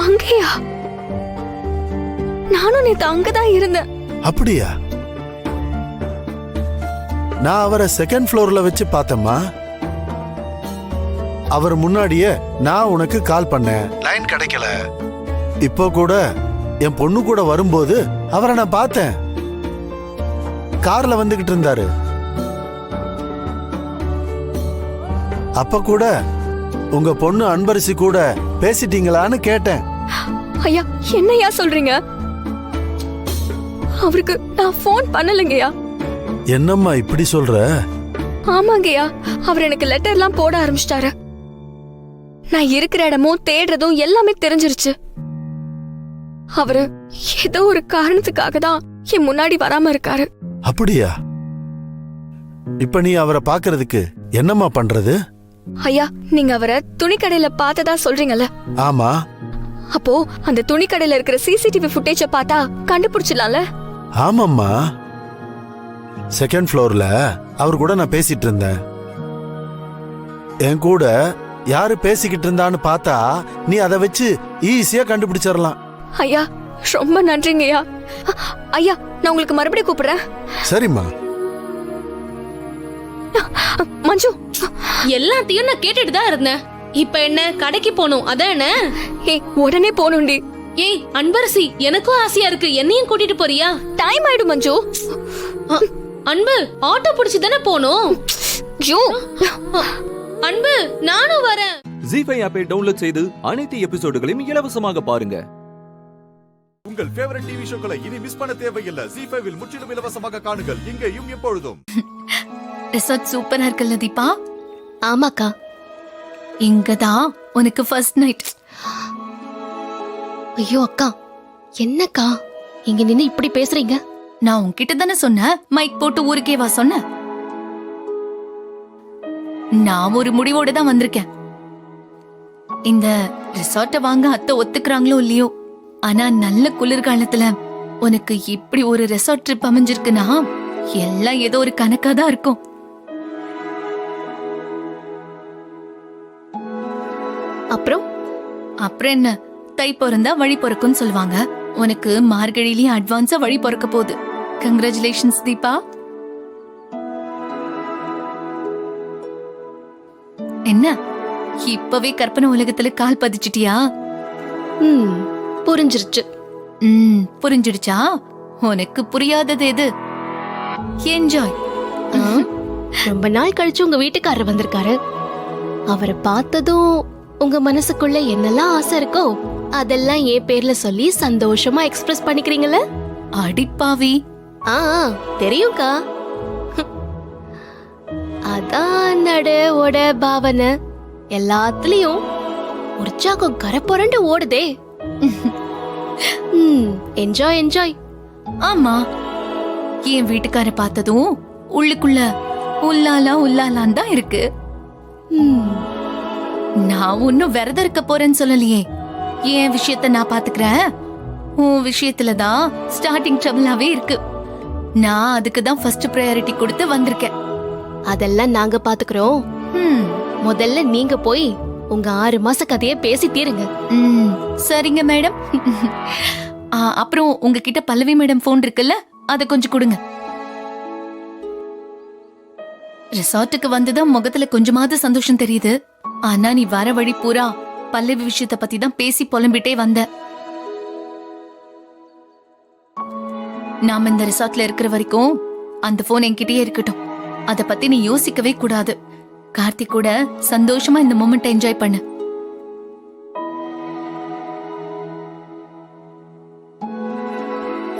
Speaker 2: அங்கேயா? நானும் நேத்து அங்கதான் இருந்தேன்.
Speaker 9: அப்படியா? நான் அவரை செகண்ட் ஃப்ளோர்ல வச்சு பார்த்தேம்மா. அவர் முன்னாடியே நான் உனக்கு கால் பண்ணேன், லைன் கிடைக்கல. இப்போ கூட என் பொண்ணு கூட வரும்போது அவரை நான் பார்த்தேன். கார்ல வந்துகிட்டு இருந்தாரு. அப்ப கூட உங்க பொண்ணு அன்பரசி கூட பேசிட்டீங்களான்னு கேட்டேன்.
Speaker 2: ஐயா, என்னையா சொல்றீங்க? அவருக்கு நான் போன் பண்ணலங்கய்யா.
Speaker 9: என்னம்மா இப்படி சொல்ற?
Speaker 2: ஆமாங்கய்யா, அவர் எனக்கு லெட்டர்லாம் போட ஆரம்பிச்சிட்டாரு. நான் இருக்கிற இடமும் தேடுறதும் எல்லாமே தெரிஞ்சிருச்சு. அவரு ஏதோ ஒரு காரணத்துக்காக தான் என் முன்னாடி வராம இருக்காரு.
Speaker 9: அப்படியா? இப்ப நீ அவரை பாக்குறதுக்கு என்னம்மா பண்றது?
Speaker 2: ஐயா, நீங்க அவரை துணிக்கடையில பார்த்ததா சொல்றீங்கல்ல?
Speaker 9: ஆமா.
Speaker 2: அப்போ அந்த துணிக்கடையில இருக்கிற சிசிடிவி ஃபுட்டேஜ பார்த்தா கண்டுபிடிச்சிடலாம்ல?
Speaker 9: ஆமாம்மா, செகண்ட் ஃப்ளோர்ல அவர் கூட நான் பேசிட்டு இருந்தேன். என் கூட யாரு பேசிக்கிட்டு இருந்தான்னு பார்த்தா நீ அதை வச்சு ஈஸியா கண்டுபிடிச்சிடலாம்.
Speaker 2: ஐயா, ரொம்ப நன்றிங்கய்யா. ஐயா, நான் உங்களுக்கு மறுபடியும் கூப்பிடுறேன்.
Speaker 9: சரிம்மா.
Speaker 2: மஞ்சு,
Speaker 3: எல்லாத்தையும் நான் கேட்டுட்டு தான் இருந்தேன். இப்ப என்ன, கடைக்கு போகணும் அதானே?
Speaker 2: ஏய், உடனே போகணும்டி.
Speaker 3: ஏய் அன்பரசி, எனக்கும் ஆசையா இருக்கு, என்னையும் கூட்டிட்டு போறியா?
Speaker 2: டைம் ஆயிடும் மஞ்சு.
Speaker 3: அன்பு, ஆட்டோ பிடிச்சு தானே போகணும். அன்பு, நானும் வரேன்.
Speaker 5: ஜீ5 ஆப்பை டவுன்லோட் செய்து அனைத்து எபிசோடுகளையும் இலவசமாக பாருங்க.
Speaker 1: உங்கள் ஃபேவரட் டிவி ஷோக்களை இனி மிஸ் பண்ண தேவையில்லை. ஜீ5 இல் முற்றிலும் இலவசமாக காணுங்கள் இங்கேயும் எப்பொழுதும்.
Speaker 2: ரிசார்ட் சூப்பரா இருக்குல்ல தீபா?
Speaker 3: ஆமாக்கா,
Speaker 2: இங்கதான் உனக்கு ஃபர்ஸ்ட் நைட்.
Speaker 3: ஐயோ அக்கா, என்னக்கா இங்க நின்னு இப்படி பேசுறீங்க?
Speaker 2: நான் உன்கிட்ட தானே சொன்னேன், மைக் போட்டு ஊருக்கே வா சொன்ன. நான் ஒரு முடிவோட தான் வந்திருக்கேன். இந்த ரிசார்ட்டை வாங்க அத்தை ஒத்துக்கிறாங்களோ இல்லையோ, ஆனா நல்ல குளிர்காலத்துல உனக்கு இப்படி ஒரு ரிசார்ட் ட்ரிப் அமைஞ்சிருக்குன்னா எல்லாம் ஏதோ ஒரு கணக்கா தான் இருக்கும். அப்புறம் என்ன, தை பிறந்தா வழி பிறக்கும்னு சொல்லுவாங்க. உனக்கு மார்கழியிலயும் அட்வான்ஸா வழி பிறக்க போகுது. கங்க்ராச்சுலேஷன்ஸ் தீபா. என்ன, இப்பவே கற்பனை உலகத்துல கால் பதிச்சிட்டியா?
Speaker 3: புரிஞ்சிருச்சு.
Speaker 2: புரிஞ்சிடுச்சா? உனக்கு புரியாதது எது? என்ஜாய்.
Speaker 3: ரொம்ப நாள் கழிச்சு உங்க வீட்டுக்காரர் வந்திருக்காரு. அவரை பார்த்ததும் உங்க மனசுக்குள்ள என்னெல்லாம் ஆசை இருக்கோ அதெல்லாம் என் பேர்ல சொல்லி சந்தோஷமா எக்ஸ்பிரஸ் பண்ணிக்கிறீங்களா?
Speaker 2: அடிப்பாவி.
Speaker 3: தெரியும்க்கா. அதான் நட ஓட பாவனை
Speaker 12: எல்லாத்துலயும் உற்சாகம் கரை புரண்டு ஓடுதே. Enjoy enjoy.
Speaker 3: ஆமா, என் வீட்டுக்கார பார்த்ததும் உள்ளுக்குள்ள உல்லாலா உல்லாலான் தான் இருக்கு. நான் ஒன்னும் விரதம் இருக்க போறேன்னு சொல்லலையே. என் விஷயத்த நான் பாத்துக்கிறேன். உன் விஷயத்துலதான் ஸ்டார்டிங் ட்ரபிளாவே இருக்கு. நான் அதுக்கு தான் ஃபர்ஸ்ட் ப்ரையாரிட்டி கொடுத்து வந்திருக்கேன்.
Speaker 12: அதெல்லாம் நாங்க பாத்துக்கிறோம். முதல்ல நீங்க போய் உங்க 6 மாச கதையை பேசி தீருங்க.
Speaker 3: சரிங்க மேடம். அப்புறம் உங்ககிட்ட பல்லவி மேடம் போன் இருக்குல்ல, அத கொஞ்சம் கொடுங்க. ரிசார்ட்டுக்கு வந்துதான் முகத்துல கொஞ்சமாவது சந்தோஷம் தெரியுது. ஆனா நீ வர வழி பூரா பல்லவி விஷயத்த பத்தி தான் பேசி புலம்பிட்டே வந்த. நாம இந்த ரிசார்ட்ல இருக்கிற வரைக்கும் அந்த போன் என்கிட்டயே இருக்கட்டும். அத பத்தி நீ யோசிக்கவே கூடாது. கார்த்திக் கூட சந்தோஷமா இந்த மொமெண்ட் என்ஜாய் பண்ணு.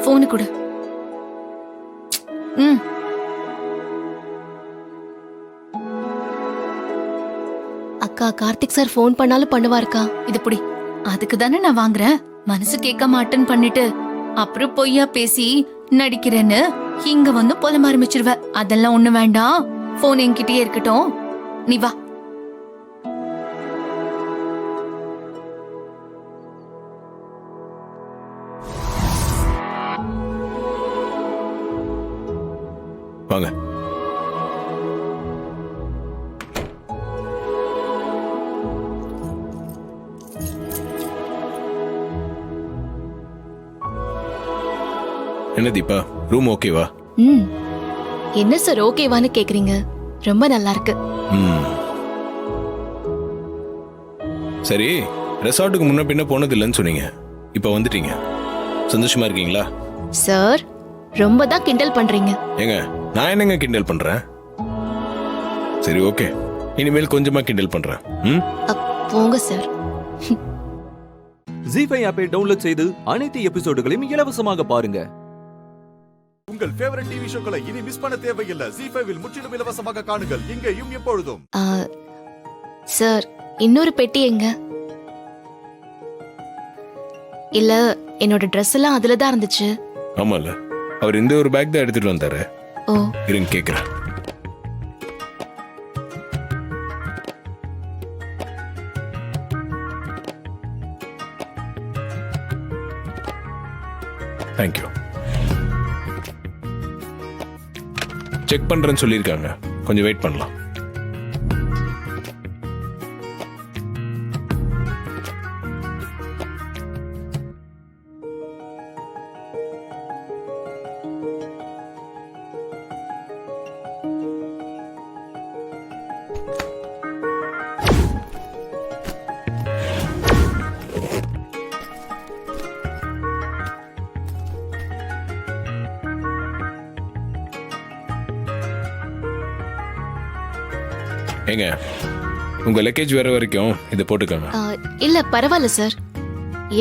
Speaker 3: போனு கொடு.
Speaker 12: அக்கா, கார்த்திக் சார் ஃபோன் பண்ணாலும் பண்ணுவாருக்கா.
Speaker 3: இது புடி. அதுக்கு தானே நான் வாங்குறேன். மனசு கேட்க மாட்டேன்னு பண்ணிட்டு அப்புறம் பொய்யா பேசி நடிக்கிறேன்னு இங்க வந்து புலம்ப ஆரம்பிச்சிருவ. அதெல்லாம் ஒண்ணு வேண்டாம். போன் என்கிட்டயே இருக்கட்டும். நீ வா.
Speaker 14: வாங்க. என்ன தீபா, ரூம் ஓகேவா?
Speaker 12: என்ன சார் ஓகேவான்னு கேக்குறீங்க? ரொம்ப நல்லா இருக்கு.
Speaker 14: சரி, ரெசார்ட்டுக்கு முன்ன பின்ன போனது இல்லைன்னு சொன்னீங்க. இப்ப வந்துட்டீங்க. சந்தோஷமா இருக்கீங்களா?
Speaker 12: சார் ரொம்ப தான் கிண்டல் பண்றீங்க.
Speaker 14: ஏங்க, நான் என்னங்க கிண்டல் பண்றேன்? சரி, ஓகே, இனிமேல் கொஞ்சமா கிண்டல் பண்றேன்.
Speaker 12: போங்க சார்.
Speaker 5: ஜீஃபை ஆப்பை டவுன்லோட் செய்து அனைத்து எபிசோடுகளையும் இலவசமாக பாருங்க.
Speaker 1: உங்கள் ஃபேவரட் டிவி ஷோக்களை இனி மிஸ் பண்ண தேவையில்லை. ஜீ5 முற்றிலும் இலவசமாக காணுங்கள், இங்கேயும் எப்பொழுதும்.
Speaker 12: சார், இன்னொரு பெட்டி எங்க? இல்ல, என்னோட ட்ரெஸ் எல்லாம் அதுல தான் இருந்துச்சு.
Speaker 14: ஆமால, அவர் இந்த ஒரு பேக் தான் எடுத்துட்டு வந்தாரு.
Speaker 12: ஓ,
Speaker 14: இருங்க கேக்குறேன். தேங்க்யூ. செக் பண்றேன்னு சொல்லியிருக்காங்க. கொஞ்சம் வெயிட் பண்ணலாம். ஏங்க, உங்க லக்கேஜ் வர வரைக்கும் இதை போட்டுக்கோங்க.
Speaker 12: இல்ல பரவாயில்ல சார்,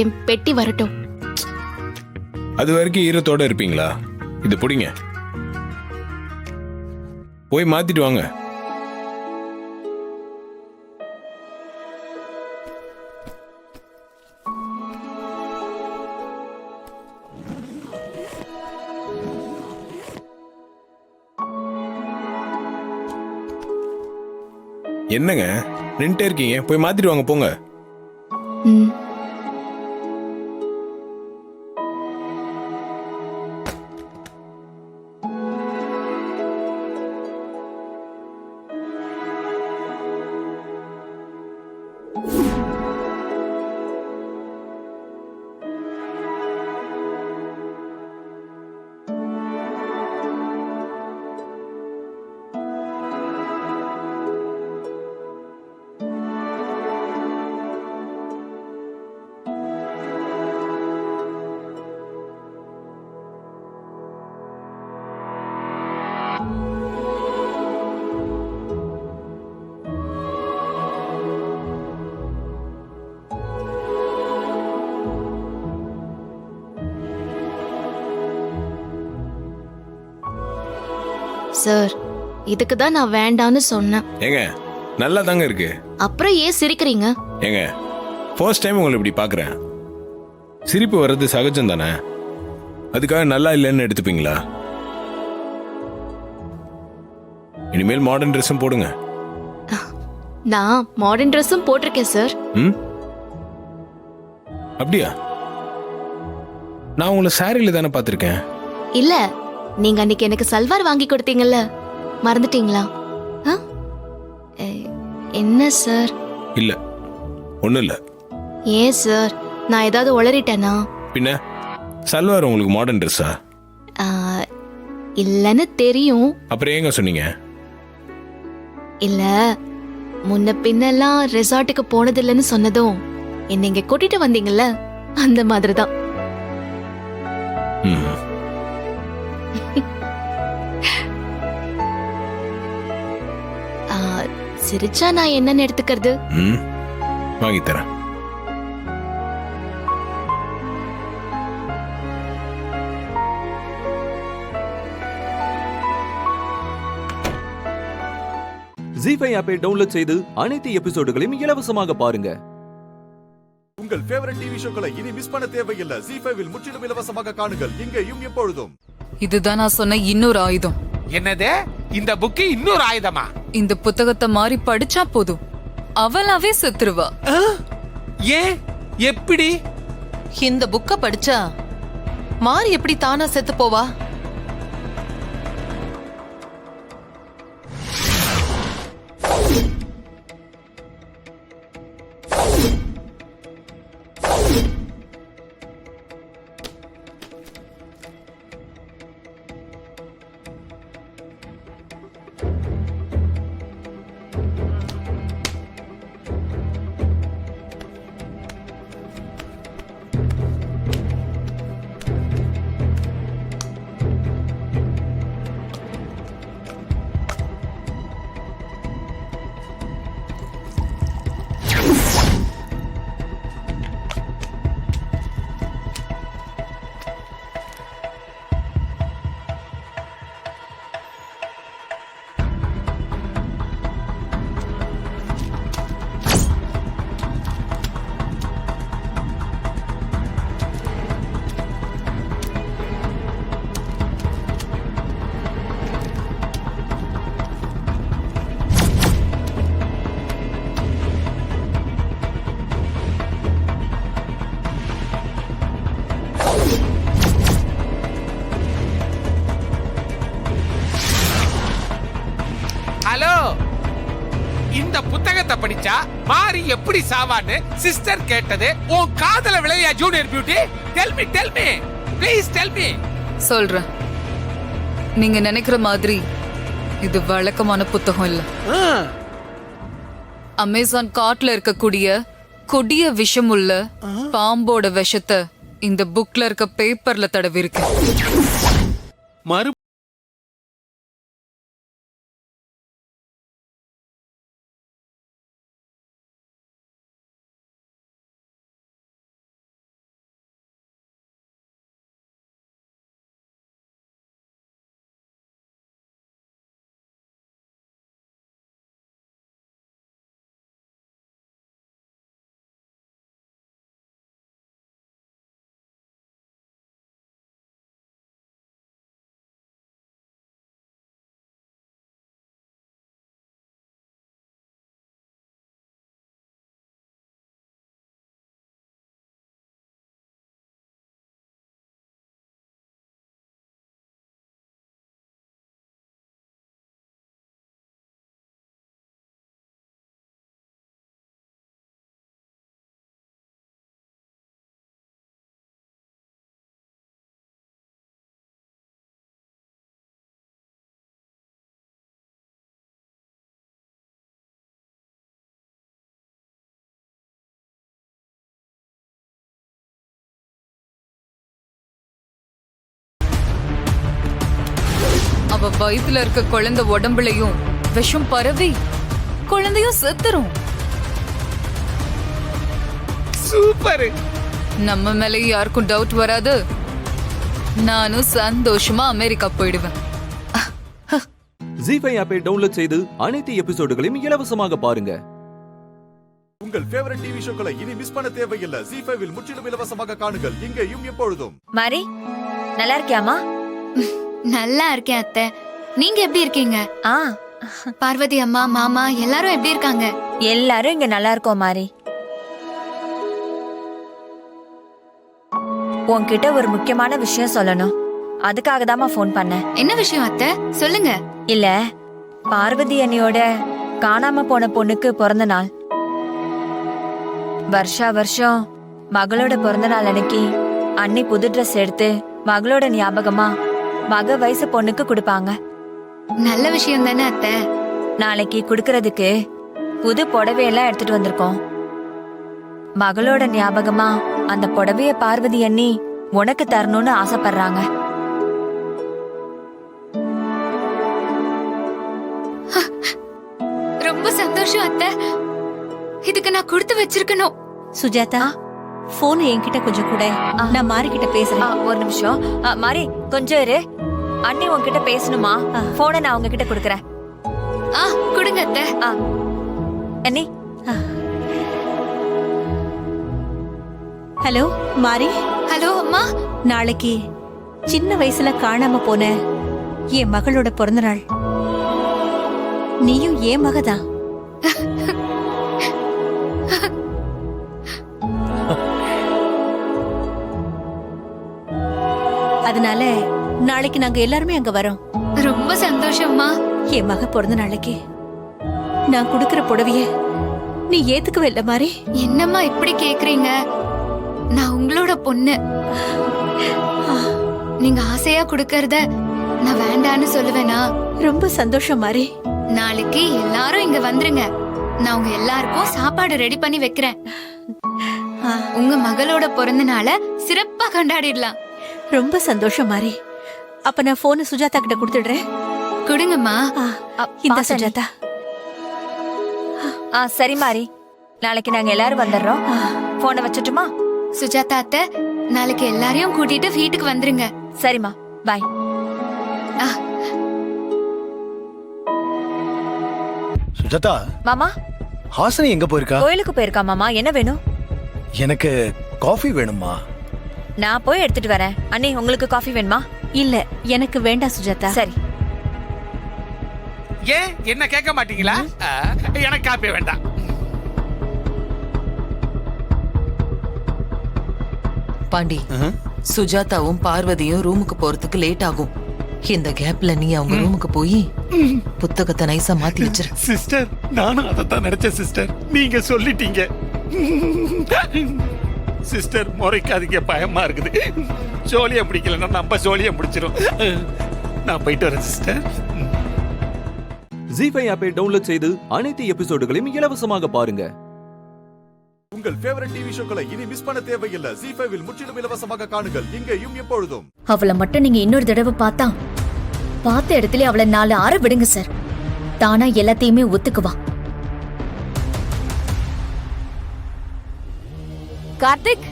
Speaker 12: என் பெட்டி வரட்டும்.
Speaker 14: அது வரைக்கும் ஈரத்தோட இருப்பீங்களா? இது பிடிங்க, போய் மாத்திட்டு வாங்க. என்னங்க நின்ட்டே இருக்கீங்க? போய் மாத்திட்டு வாங்க, போங்க.
Speaker 12: சார், இதுக்கு தான் நான் வேண்டான்னு சொன்னேன்.
Speaker 14: ஏங்க, நல்லா தாங்க இருக்கு.
Speaker 12: அப்புறம் ஏன் சிரிக்கிறீங்க?
Speaker 14: ஏங்க ஃபர்ஸ்ட் டைம் உங்களை இப்படி பார்க்குறேன். சிரிப்பு வர்றது சகஜம் தானே, அதுக்காக நல்லா இல்லைன்னு எடுத்துப்பீங்களா? இனிமேல் மாடர்ன் ட்ரெஸ்ஸும் போடுங்க.
Speaker 12: நான் மாடர்ன் ட்ரெஸ்ஸும் போட்டிருக்கேன் சார்.
Speaker 14: ம், அப்படியா? நான் உங்களை சாரியில தானே பார்த்துருக்கேன்.
Speaker 12: இல்ல, நீங்க அன்னைக்கு எனக்கு சல்வார் வாங்கி கொடுத்தீங்கல்ல, மறந்துட்டீங்களா? ஆ? என்ன சார்?
Speaker 14: இல்ல, ஒன்றும் இல்லை.
Speaker 12: ஏன் சார், நான் ஏதாவது உளறிட்டேனா?
Speaker 14: பின்ன சல்வார் உங்களுக்கு மாடர்ன் ட்ரெஸ்ஸா?
Speaker 12: ஆ, இல்லன்னு தெரியும்.
Speaker 14: அப்புறம் ஏங்க சொன்னீங்க?
Speaker 12: இல்ல, முன்ன பின்னெல்லாம் ரெசார்ட்டுக்கு போனதில்லைன்னு சொன்னதும் என்ன இங்க கூட்டிட்டு வந்தீங்கல்ல, அந்த மாதிரிதான்.
Speaker 14: ம்,
Speaker 12: ஆ, சிரிச்சா நான் என்னன்னு எடுத்துக்கிறது?
Speaker 14: ம், வாங்கி தரேன்.
Speaker 5: ஜி5 ஆப்பை டவுன்லோட் செய்து அனைத்து எபிசோடுகளையும் இலவசமாக பாருங்க.
Speaker 1: உங்கள் ஃபேவரட் டிவி ஷோக்களை இனி மிஸ் பண்ண தேவையில்லை. ஜி5 முற்றிலும் இலவசமாக காணுங்கள், இங்கேயும் எப்பொழுதும்.
Speaker 13: இதுதான் நான் சொன்ன இன்னொரு ஆயுதம்.
Speaker 15: என்னது? இந்த புக்கு இன்னொரு ஆயுதமா?
Speaker 13: இந்த புத்தகத்தை மாறி படிச்சா போதும், அவளாவே செத்துருவா.
Speaker 15: ஏன்? எப்படி?
Speaker 13: இந்த புக்க படிச்சா மாறி எப்படி தானா செத்து போவா?
Speaker 15: ஹலோ, இந்த புத்தகத்தை படிச்சா மாறி எப்படி சாவான்னு சிஸ்டர் கேட்டது உன் காதல விளையா junior beauty? Tell me please tell me.
Speaker 13: சொல்றேன், நீங்க நினைக்கிற மாதிரி இது வழக்கமான புத்தகம் இல்ல. அமேசான் காட்டுல இருக்கக்கூடிய கொடிய விஷமுள்ள பாம்போட விஷத்தை இந்த புக்ல இருக்க பேப்பர்ல தடவி இருக்கு.
Speaker 15: மறு
Speaker 13: அவ வயித்துல இருக்க குழந்தை உடம்புலயும் விஷம் பரவி குழந்தையும் செத்துரும்.
Speaker 15: சூப்பர்.
Speaker 13: நம்ம மேல யாருக்கும் டவுட் வராது. நானும் சந்தோஷமா அமெரிக்கா போயிடுவேன்.
Speaker 5: ஜி5 ஆப்பை டவுன்லோட் செய்து அனைத்து எபிசோடுகளையும் இலவசமாக பாருங்க.
Speaker 1: உங்கள் ஃபேவரட் டிவி ஷோக்களை இனி மிஸ் பண்ண தேவையில்லை. ஜி5 முற்றிலும் இலவசமாக காணுங்கள் இங்கேயும் எப்பொழுதும்.
Speaker 12: மாரி நல்லா இருக்கியாமா?
Speaker 2: நல்லா இருக்கேன் அத்தை. நீங்க எப்படி இருக்கீங்க? பார்வதி அம்மா, மாமா எல்லாரும் எப்படி இருக்காங்க?
Speaker 12: எல்லாரும் இங்க நல்லா இருக்கோம் மாரி. உன்கிட்ட ஒரு முக்கியமான விஷயம் சொல்லணும். அதுக்காக தாமா ஃபோன் பண்ணேன்.
Speaker 2: என்ன விஷயம் அத்தை? சொல்லுங்க.
Speaker 12: இல்ல, பார்வதி அண்ணியோட காணாம போன பொண்ணுக்கு பிறந்த நாள். வருஷம் மகளோட பிறந்த நாள் அன்னைக்கு அண்ணி புது ட்ரெஸ் எடுத்து மகளோட ஞாபகமா மக வயசு பொண்ணுக்கு கொடுப்பாங்க.
Speaker 2: நல்ல விஷயம் தானே அத்தை.
Speaker 12: நாளைக்கு குடுக்கறதுக்கு புது புடவையெல்லாம் எடுத்துட்டு வந்திருக்கோம். மகளோட ஞாபகமா அந்த புடவைய பார்வதி அண்ணி உனக்கு தரணும்னு ஆசைப்படுறாங்க.
Speaker 2: ரொம்ப சந்தோஷம் அத்தை. இதுக்கு நான் கொடுத்து வச்சிருக்கணும்.
Speaker 3: சுஜாதா, போன் என்கிட்ட கொஞ்சம் கூட, நான் மாரி கிட்ட பேசுறேன்.
Speaker 12: ஒரு நிமிஷம் மாரி, கொஞ்சம் இரு. அண்ணி உன்கிட்ட பேசணுமா? போனை நான் உங்ககிட்ட கொடுக்கறேன்.
Speaker 2: கொடுங்க அத்தை.
Speaker 12: அண்ணி.
Speaker 3: ஹலோ மாரி.
Speaker 2: ஹலோ அம்மா.
Speaker 3: நாளைக்கு சின்ன வயசுல காணாம போன என் மகளோட பிறந்த நாள். நீயும் என் மகதான். அதனால நாளைக்கு நாங்க எல்லாருமே அங்க வரோம்.
Speaker 2: ரொம்ப சந்தோஷம்மா.
Speaker 3: என் மக பிறந்த நாளைக்கு நான் குடுக்கற புடவைய நீ ஏத்துக்கவே இல்ல மாதிரி.
Speaker 2: என்னம்மா இப்படி கேக்குறீங்க? நான் உங்களோட பொண்ணு. நீங்க ஆசையா குடுக்கறத நான் வேண்டான்னு சொல்லுவேனா?
Speaker 3: ரொம்ப சந்தோஷம் மாதிரி.
Speaker 2: நாளைக்கு எல்லாரும் இங்க வந்துருங்க. நான் உங்க எல்லாருக்கும் சாப்பாடு ரெடி பண்ணி வைக்கிறேன். உங்க மகளோட பிறந்த நாளை சிறப்பா கொண்டாடிடலாம்.
Speaker 3: ரொம்ப சந்தோஷம் மாதிரி. அப்ப நான் போனை சுஜாதா கிட்ட கொடுத்துடுறேன்.
Speaker 2: கொடுங்கம்மா.
Speaker 3: இந்த சுஜாதா.
Speaker 12: சரி மாரி, நாளைக்கு நாங்க எல்லாரும் வந்துடுறோம். போனை வச்சுட்டுமா?
Speaker 2: சுஜாதா அத்தை, நாளைக்கு எல்லாரையும் கூட்டிட்டு வீட்டுக்கு வந்துருங்க.
Speaker 12: சரிம்மா, பாய்.
Speaker 16: சுஜாதா.
Speaker 12: மாமா.
Speaker 16: ஹாசினி எங்க போயிருக்கா?
Speaker 12: கோயிலுக்கு போயிருக்கா மாமா. என்ன வேணும்?
Speaker 16: எனக்கு காஃபி வேணுமா?
Speaker 12: நான் போய் எடுத்துட்டு வரேன். அண்ணி, உங்களுக்கு காஃபி வேணுமா?
Speaker 3: இல்ல, எனக்கு வேண்டாம் சுஜாதா.
Speaker 12: சரி.
Speaker 15: ஏன் என்ன கேட்க மாட்டீங்களா? எனக்கு காப்பி வேண்டாம்.
Speaker 13: பாண்டி, சுஜாதாவும் பார்வதியும் ரூமுக்கு போறதுக்கு லேட் ஆகும். இந்த கேப்ல நீ அவங்க ரூமுக்கு போய் புத்தகத்தை நைசா மாத்தி வச்சிரு.
Speaker 15: சிஸ்டர், நானும் அதைத்தான் நினைச்சேன் சிஸ்டர். நீங்க சொல்லிட்டீங்க சிஸ்டர். முறைக்காதீங்க, பயமா இருக்குது. ஜோலியா பிடிக்கலன்னா நம்ம ஜோலியா பிடிச்சிரும். நான் போயிட்டு வரேன் சிஸ்டர்.
Speaker 5: ஜி5 ஆப்பை டவுன்லோட் செய்து அனைத்து எபிசோடுகளையும் இலவசமாக பாருங்க.
Speaker 1: உங்கள் ஃபேவரட் டிவி ஷோக்களை இனி மிஸ் பண்ண தேவையில்லை. ஜி5 முற்றிலும் இலவசமாக காணுங்கள் இங்கேயும் எப்பொழுதும்.
Speaker 12: அவளை மட்டும் நீங்க இன்னொரு தடவை பார்த்தா, பார்த்த இடத்துல அவளை 4 ஆற விடுங்க சார். தானா எல்லாத்தையுமே ஒத்துக்குவா. கார்த்திக்.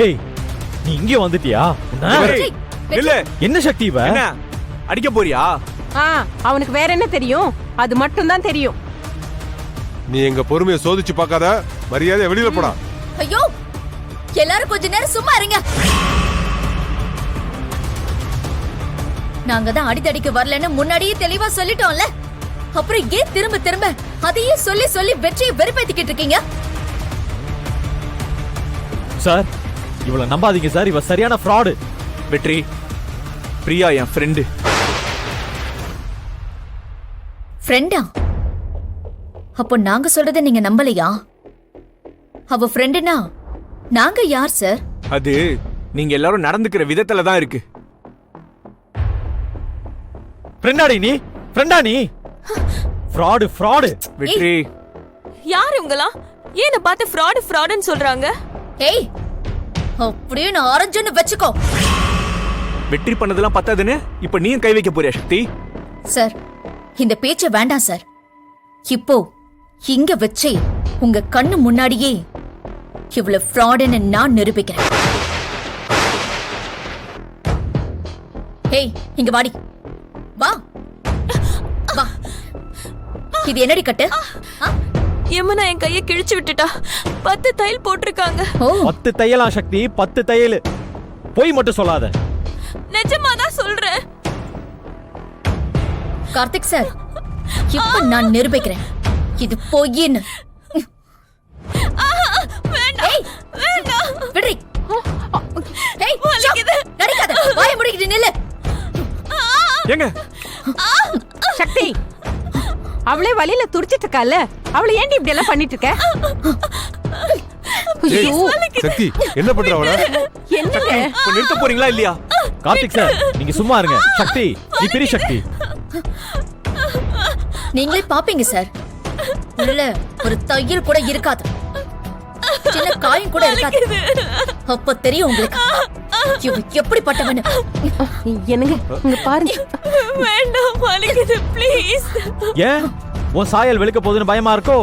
Speaker 17: ஏய், நீ இங்க வந்துட்டியா?
Speaker 7: இல்ல,
Speaker 17: என்ன சக்தி இவ?
Speaker 7: என்ன அடிக்க போறியா?
Speaker 18: அவனுக்கு வேற என்ன தெரியும்? அது மட்டும் தான் தெரியும்.
Speaker 19: நீ எங்க பொறுமையை சோதிச்சு பார்க்காத. மரியாதை வெளியில போடா.
Speaker 12: ஐயோ, எல்லாரும் கொஞ்ச நேரம் சும்மா இருங்க. நாங்க தான் அடிதடிக்கு வரலன்னு முன்னாடியே தெளிவா சொல்லிட்டோம்ல. அப்புறம் ஏன் திரும்ப திரும்ப அதையே சொல்லி சொல்லி வெற்றியை வெறுப்பேத்திக்கிட்டு இருக்கீங்க?
Speaker 17: சார், இவள நம்பாதீங்க சார். இவ சரியான ஃப்ராடு.
Speaker 7: வெற்றி, பிரியா என் ஃப்ரெண்டு.
Speaker 12: ஃப்ரெண்டா? அப்போ நாங்க சொல்றதை நீங்க நம்பலையா? அவ ஃப்ரெண்டுனா நாங்க யார் சார்?
Speaker 7: அது நீங்க எல்லாரும் நடந்துக்கிற விதத்துல தான் இருக்கு.
Speaker 17: ஃப்ரெண்டாடி நீ? ஃப்ரெண்டா நீ? Fraud fraud.
Speaker 7: வெற்றி,
Speaker 18: யார் இவங்களா? ஏன் பார்த்து ஃப்ராடு ஃப்ராடுன்னு சொல்றாங்க?
Speaker 12: ஏய், அப்படியே நான் ஆரஞ்சுன்னு வெச்சுக்கோ.
Speaker 7: வெற்றி பண்ணதெல்லாம் பத்தாதுன்னு இப்ப நீயும் கை வைக்க போறியா சக்தி?
Speaker 12: சார், இந்த பேச்ச வேண்டாம் சார். இப்போ இங்க வச்சே உங்க கண்ணு முன்னாடியே இவ்வளவு ஃப்ராடுன்னு நான் நிரூபிக்கிறேன். ஏய், இங்க வாடி. வா வா. இது என்னடி கட்டு?
Speaker 18: யமுனா என் கையை கிழிச்சு விட்டுட்டா. 10 தையல் போட்டிருக்காங்க.
Speaker 17: 10 தையலா சக்தி? 10 தையல். போய் மட்டும் சொல்லாத.
Speaker 18: நிஜமாதான் சொல்றேன்.
Speaker 12: கார்த்திக் சார், இப்ப நான் நிரூபிக்கிறேன் இது பொய்ன்னு.
Speaker 18: வேண்டாம் வேண்டாம்
Speaker 12: விடுறி. ஏய், நடிக்காத. வாயை மூடிக்கிட்டு நில்லு.
Speaker 17: ஏங்க
Speaker 20: சக்தி, அவளே வழியில துடிச்சிட்டு இருக்கால, அவளை ஏன்டி இப்படி எல்லாம் பண்ணிட்டு இருக்க?
Speaker 19: சக்தி என்ன பண்ற அவள?
Speaker 20: என்னங்க
Speaker 17: நிறுத்த போறீங்களா இல்லையா? கார்த்திக் சார் நீங்க சும்மா இருங்க. சக்தி நீ பெரிய சக்தி.
Speaker 12: நீங்களே பாப்பீங்க சார். உள்ள ஒரு தையல் கூட இருக்காது, சின்ன காயம் கூட இருக்காது. அப்ப தெரியும் உங்களுக்கு இவ எப்படிப்பட்டவன்னு.
Speaker 20: என்னங்க இங்க பாருங்க.
Speaker 18: வேண்டாம், வலிக்குது ப்ளீஸ்.
Speaker 17: ஏன் உன் சாயல் வெளுக்க போகுதுன்னு பயமா இருக்கோ?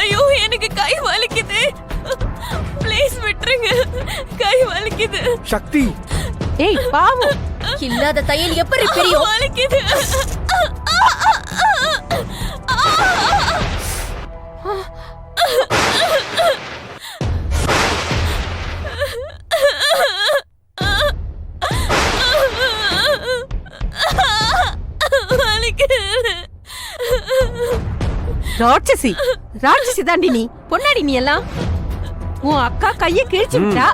Speaker 18: ஐயோ, எனக்கு கை வலிக்குது. ப்ளீஸ் விட்டுருங்க, கை வலிக்குது.
Speaker 17: சக்தி.
Speaker 20: ஏய் பாவம்,
Speaker 12: இல்லாத தையல் எப்படி தெரியும்?
Speaker 18: வலிக்குது.
Speaker 20: ராட்சசி ராட்சசி தாண்டி நீ. பொன்னாடி நீ எல்லாம். உன் அக்கா கைய கிழிச்சு விட்டா,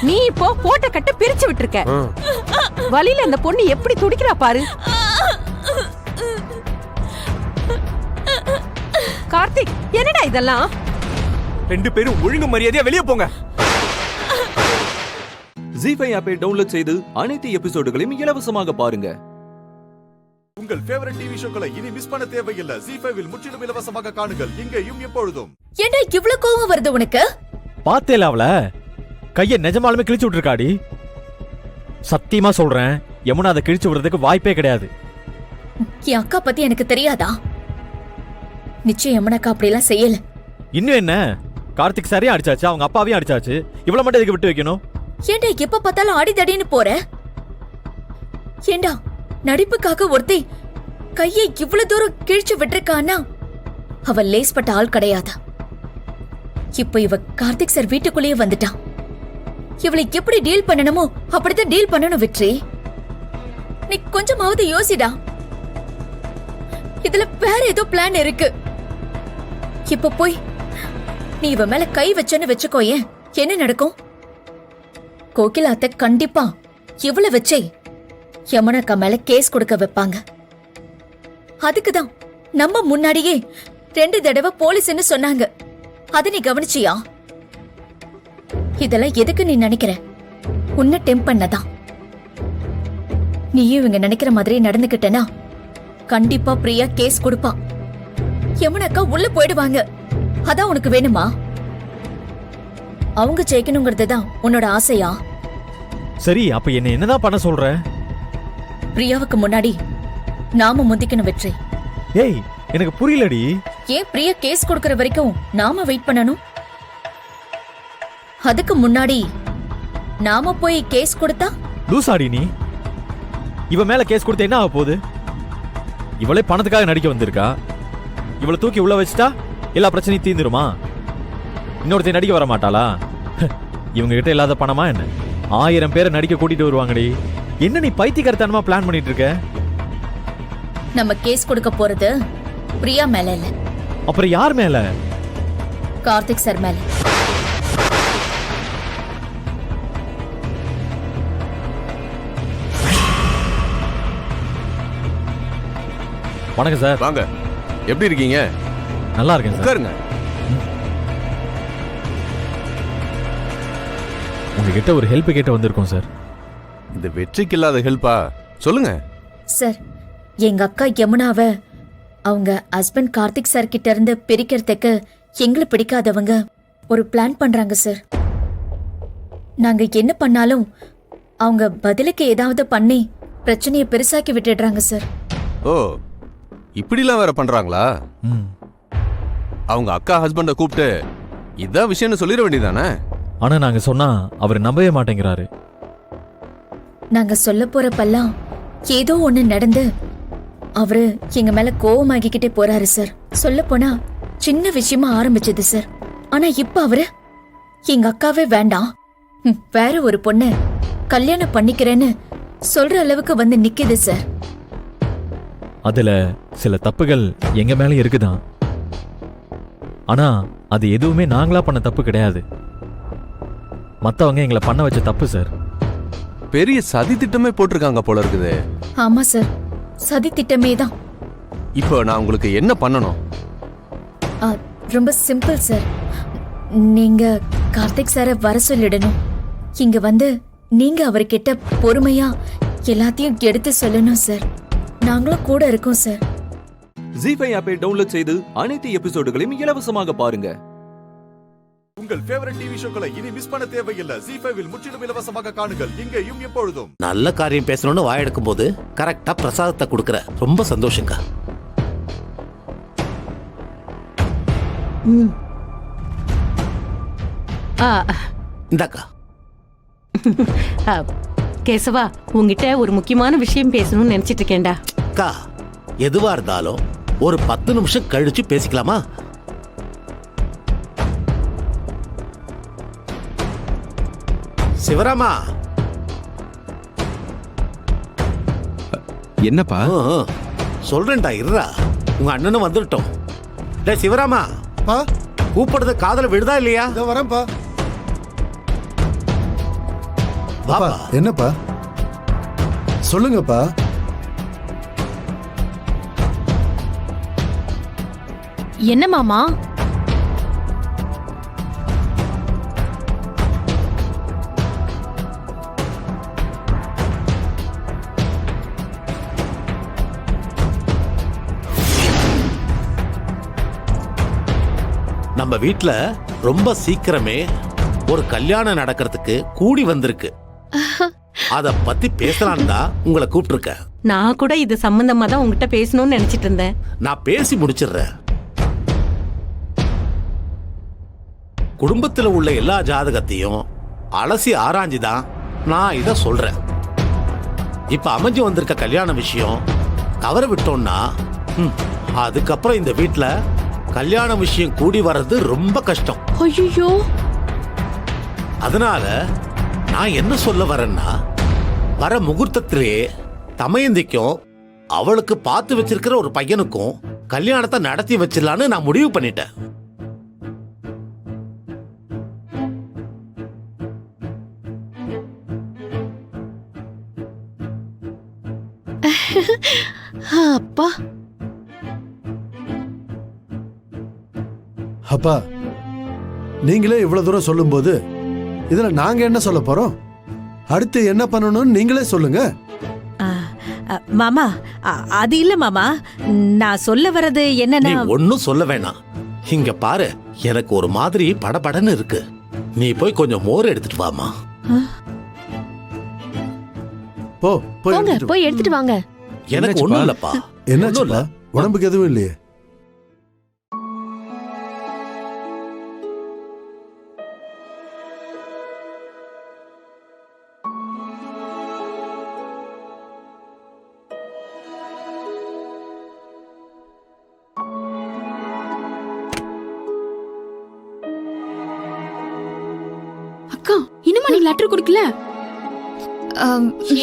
Speaker 20: நீ இப்போ போட்ட கட்ட பிரிச்சு விட்டுருக்க. வழியில அந்த பொண்ணு எப்படி துடிக்கிறா பாரு. கார்த்திக், என்னடா இதெல்லாம்?
Speaker 5: 2 பேரும் ஒழுங்கு மரியாதையா வெளியே போங்க. ஜீஃபை ஆப்பை டவுன்லோட் செய்து அனைத்து எபிசோடுகளையும் இலவசமாக பாருங்க.
Speaker 1: உங்கள் ஃபேவரட் டிவி ஷோக்களை இனி மிஸ் பண்ண தேவையில்லை. ஜீ5 முற்றிலும் இலவசமாக காணுங்கள், இங்கேயும் எப்பொழுதும்.
Speaker 12: ஏண்டா இவ்வளவு கோவம் வருது உனக்கு?
Speaker 17: பாத்தேல அவள கைய நிஜமாலுமே கிழிச்சு விட்டுருக்காடி. சத்தியமா சொல்றேன், யமுனா அதை கிழிச்சு விடுறதுக்கு வாய்ப்பே கிடையாது.
Speaker 12: என் அக்கா பத்தி எனக்கு தெரியாதா? நிச்சயம் யமுனாக்கா அப்படிலாம் செய்யல.
Speaker 17: இன்னும் என்ன, கார்த்திக் சாரையும் அடிச்சாச்சு, அவங்க அப்பாவையும் அடிச்சாச்சு. இவ்வளவு மட்டும் இதுக்கு விட்டு வைக்கணும்?
Speaker 12: ஏண்டா எப்ப பார்த்தாலும் அடிதடின்னு போற? ஏண்டா நடிப்புக்காக ஒருத்தி கையை இவ்வளவு தூரம் கிழிச்சு விட்டுருக்கானா அவ லேஸ்பட்ட ஆள் கிடையாது. இப்ப இவ கார்த்திக் சார் வீட்டுக்குள்ளேயே வந்துட்டான். இவளை எப்படி டீல் பண்ணணுமோ அப்படித்தான் டீல் பண்ணணும். வெற்றி, நீ கொஞ்சமாவது யோசிடா. இதுல வேற ஏதோ பிளான் இருக்கு. இப்ப போய் நீ இவ மேல கை வச்சன்னு வச்சுக்கோயேன், என்ன நடக்கும்? கோகிலாத்த கண்டிப்பா இவ்வளவு வச்சே யமுனாக்கா மேல கேஸ் கொடுக்க வைப்பாங்க. அதுக்குதான் நம்ம முன்னாடியே 2 தடவை போலீஸ்னு சொன்னாங்க. அத நீ கவனிச்சியா? இதெல்லாம் எதுக்கு நீ நினைக்கிற? உன்னை டெம்ப் பண்ணதான். நீயும் இவங்க நினைக்கிற மாதிரி நடந்துகிட்டனா கண்டிப்பா பிரியா கேஸ் கொடுப்பா. யமுனாக்கா உள்ள போயிடுவாங்க. அதான் உனக்கு வேணுமா? அவங்க ஜெயிக்கணுங்கிறதுதான் உன்னோட ஆசையா?
Speaker 17: சரி, அப்ப என்ன என்னதான் பண்ண சொல்ற?
Speaker 12: பிரியாவுக்கு முன்னாடி நாம முந்திக்கணும். வெற்றி,
Speaker 17: ஏய் எனக்கு புரியலடி.
Speaker 12: ஏன் பிரியா கேஸ் கொடுக்கற வரைக்கும் நாம வெயிட் பண்ணணும்? அதுக்கு முன்னாடி நாம போய் கேஸ் கொடுத்தா?
Speaker 17: லூசாடி நீ. இவ மேல கேஸ் கொடுத்த என்ன ஆக போகுது? இவளே பணத்துக்காக நடிக்க வந்திருக்கா. இவளை தூக்கி உள்ள வச்சுட்டா எல்லா பிரச்சனையும் தீந்துருமா? இன்னொருத்தையும் நடிக்க வர மாட்டாளா? இவங்க கிட்ட இல்லாத பணமா என்ன? 1000 பேரை நடிக்க கூட்டிட்டு வருவாங்கடி. என்ன நீ பைத்தியக்காரத்தனமா பிளான் பண்ணிட்டு இருக்க?
Speaker 12: நம்ம கேஸ் கொடுக்க போறது பிரியா மேல இல்ல.
Speaker 17: அப்புறம் யார் மேல?
Speaker 12: கார்த்திக் சார் மேல.
Speaker 17: வணக்கம் சார்.
Speaker 19: வாங்க. எப்படி இருக்கீங்க?
Speaker 17: நல்லா இருக்கேன் சார்.
Speaker 19: உட்காருங்க.
Speaker 17: உங்ககிட்ட ஒரு ஹெல்ப் கேட்டு வந்திருக்கோம் சார்.
Speaker 19: இந்த வெற்றிக்கு இல்லாத ஹெல்ப்பா? சொல்லுங்க
Speaker 12: சார். எங்க அக்கா யமுனாவை அவங்க ஹஸ்பண்ட் கார்த்திக் சார் கிட்ட இருந்து பிரிக்கிறதுக்கு எங்களை பிடிக்காதவங்க ஒரு பிளான் பண்றாங்க சார். நாங்க என்ன பண்ணாலும் அவங்க பதிலுக்கு ஏதாவது பண்ணி பிரச்சனையை பெருசாக்கி விட்டுடுறாங்க சார்.
Speaker 19: ஓ, இப்படிலாம் வேற பண்றாங்களா? அவங்க அக்கா ஹஸ்பண்ட கூப்பிட்டு இதான் விஷயம்னு சொல்லிட வேண்டியதானே?
Speaker 17: ஆனா நாங்க சொன்னா அவர் நம்பவே மாட்டேங்கிறாரு.
Speaker 12: நாங்க சொல்ல போறப்பெல்லாம் ஏதோ ஒண்ணு நடந்து அவரு எங்க மேல கோவமாகிக்கிட்டே போறாரு சார். சொல்ல போனா சின்ன விஷயமா ஆரம்பிச்சது சார். ஆனா இப்ப அவரு எங்க அக்காவே வேண்டாம், வேற ஒரு பொண்ணு கல்யாணம் பண்ணிக்கிறேன்னு சொல்ற அளவுக்கு வந்து நிக்குது சார்.
Speaker 17: அதுல சில தப்புகள் எங்க மேல இருக்குதான். ஆனா அது எதுவுமே நாங்களா பண்ண தப்பு கிடையாது. மத்தவங்க எங்களை பண்ண வச்ச தப்பு சார்.
Speaker 19: பெரிய சதி திட்டமே போட்டிருக்காங்க போல இருக்குது.
Speaker 12: ஆமா சார், சதி திட்டமே தான்.
Speaker 19: இப்போ நான் உங்களுக்கு என்ன பண்ணணும்?
Speaker 12: ரொம்ப சிம்பிள் சார். நீங்க கார்த்திக் சாரை வர சொல்லிடணும். இங்க வந்து நீங்க அவர்கிட்ட பொறுமையா எல்லாத்தையும் எடுத்து சொல்லணும் சார். நாங்களும் கூட இருக்கோம் சார்.
Speaker 5: ஜீஃபை ஆப்பை டவுன்லோட் செய்து அனைத்து எபிசோடுகளையும் இலவசமாக பாருங்க.
Speaker 1: உங்கள் ஃபேவரட் டிவி ஷோக்களை இனி மிஸ் பண்ண தேவையில்லை. ஜீஃபைவில் முற்றிலும் இலவசமாக காணுங்கள், இங்கேயும் எப்பொழுதும்.
Speaker 21: நல்ல காரியம் பேசணும்னு வாயெடுக்கும் போது கரெக்டா பிரசாதத்தை கொடுக்கற. ரொம்ப சந்தோஷங்க. இந்தாக்கா.
Speaker 20: கேசவா, உங்ககிட்ட ஒரு முக்கியமான விஷயம் பேசணும்னு நினைச்சிட்டு இருக்கேன்டா.
Speaker 21: அக்கா, எதுவா இருந்தாலும் ஒரு 10 நிமிஷம் கழிச்சு பேசிக்கலாமா? சிவராமா.
Speaker 19: என்னப்பா?
Speaker 21: சொல்றேன்டா, இருடா. உங்க அண்ணனும் வந்துட்டோம். டேய் சிவராமா, கூப்பிடுறது காதல விடுதா இல்லையா?
Speaker 9: வரேன்ப்பா.
Speaker 21: பாப்பா.
Speaker 9: என்னப்பா சொல்லுங்கப்பா.
Speaker 18: என்ன மாமா?
Speaker 21: நம்ம வீட்ல ரொம்ப சீக்கிரமே ஒரு கல்யாணம் நடக்கிறதுக்கு கூடி வந்திருக்கு. அத பத்தி பேசலாம் தான் உங்களை கூப்பிட்டுருக்கேன்.
Speaker 20: நான் கூட இது சம்பந்தமா தான் உங்ககிட்ட பேசணும்னு நினைச்சிட்டு இருந்தேன்.
Speaker 21: நான் பேசி முடிச்சிடுறேன். குடும்பத்துல உள்ள எல்லா ஜாதகத்தையும் அலசி ஆராய்ஞ்சுதான் நான் இத சொல்றேன். இப்ப அமைஞ்சு வந்திருக்க கல்யாண விஷயம் தவற விட்டோம்னா அதுக்கப்புறம் இந்த வீட்ல கல்யாண விஷயம் கூடி வர்றது ரொம்ப கஷ்டம்.
Speaker 18: ஐயோ,
Speaker 21: அதனால நான் என்ன சொல்ல வரேன்னா, வர முகூர்த்தத்திலே தமயந்திக்கும் அவளுக்கு பார்த்து வச்சிருக்கிற ஒரு பையனுக்கும் கல்யாணத்தை நடத்தி வச்சிடலான்னு நான் முடிவு பண்ணிட்டேன்.
Speaker 18: அப்பா.
Speaker 9: அப்பா, நீங்களே இவ்வளவு தூரம் சொல்லும்போது இதுல நாங்க என்ன சொல்ல போறோம்? அடுத்து என்ன பண்ணணும்னு நீங்களே சொல்லுங்க.
Speaker 20: மாமா, அது இல்ல மாமா, நான் சொல்ல வர்றது என்னன்னா,
Speaker 21: ஒன்னும் சொல்ல வேணாம். இங்க பாரு, எனக்கு ஒரு மாதிரி படபடன்னு இருக்கு. நீ போய் கொஞ்சம் மோர் எடுத்துட்டு வாமா.
Speaker 18: போய் எடுத்துட்டு வாங்க.
Speaker 21: எனக்கு ஒண்ணும் இல்லப்பா.
Speaker 9: என்னாச்சுப்பா? உடம்புக்கு எதுவும் இல்லையே?
Speaker 22: அக்கா, இன்னுமா நீ லெட்டர் கொடுக்கல?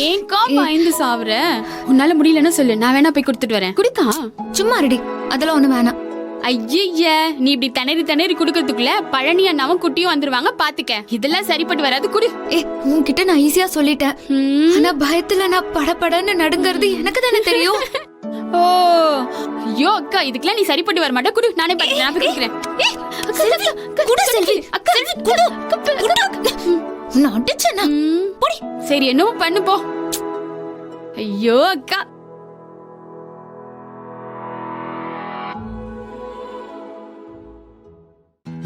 Speaker 22: ஏன்க்கா பயந்து சாவுற? உன்னால முடியலன்னு சொல்லு, நான் வேணா போய் கொடுத்துட்டு வரேன். குடிக்கா.
Speaker 2: சும்மா ரெடி, அதெல்லாம் ஒண்ணு வேணாம்.
Speaker 22: ஐய, நீ இப்படி திணறி குடுக்கறதுக்குள்ள பழனி அண்ணாவும் குட்டியும் வந்துருவாங்க, பாத்துக்க. இதெல்லாம் சரிப்பட்டு வராது, குடி.
Speaker 2: உன்கிட்ட நான் ஈஸியா சொல்லிட்டேன். ஆனா பயத்துல நான் படபடன்னு நடுங்கிறது எனக்கு தானே தெரியும்.
Speaker 22: ஓ, ஐயோ அக்கா, இதுக்கெல்லாம் நீ சரிப்பட்டு வர மாட்டே. குடு, நானே பாத்து நான் குடிக்கிறேன். சரி, என்னவோ பண்ணு போ. ஐயோ அக்கா.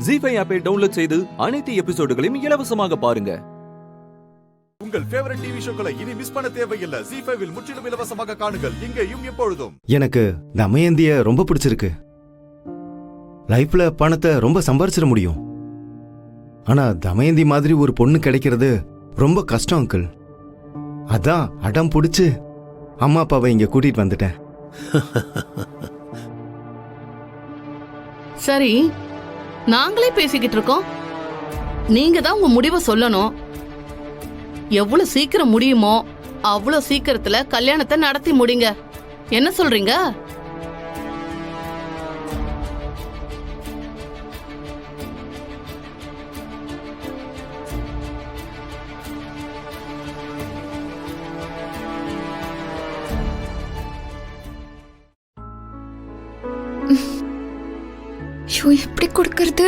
Speaker 5: ஜீஃபை ஆப்பை டவுன்லோட் செய்து அனைத்து எபிசோடுகளையும் இலவசமாக பாருங்க.
Speaker 1: உங்கள் ஃபேவரட் டிவி ஷோக்களை இனி மிஸ் பண்ண தேவையில்லை. ஜீஃபைவில் முற்றிலும் இலவசமாக காணுங்கள், இங்கேயும் எப்பொழுதும்.
Speaker 23: எனக்கு தமயந்திய ரொம்ப பிடிச்சிருக்கு.
Speaker 6: லைஃப்ல பணத்தை ரொம்ப சம்பாரிச்சிட முடியும். ஆனா தமயந்தி மாதிரி ஒரு பொண்ணு கிடைக்கிறது ரொம்ப கஷ்டம் அங்கிள். அதான் அடம் பிடிச்சு அம்மா அப்பாவை இங்க கூட்டிட்டு வந்துட்டேன்.
Speaker 8: சரி, நாங்களே பேசிக்கிட்டு இருக்கோம். நீங்க தான் உங்க முடிவை சொல்லணும். எவ்வளவு சீக்கிரம் முடியுமோ அவ்வளவு சீக்கிரத்துல கல்யாணத்தை நடத்தி முடிங்க. என்ன சொல்றீங்க?
Speaker 2: ஐயோ, எப்படி கொடுக்கறது?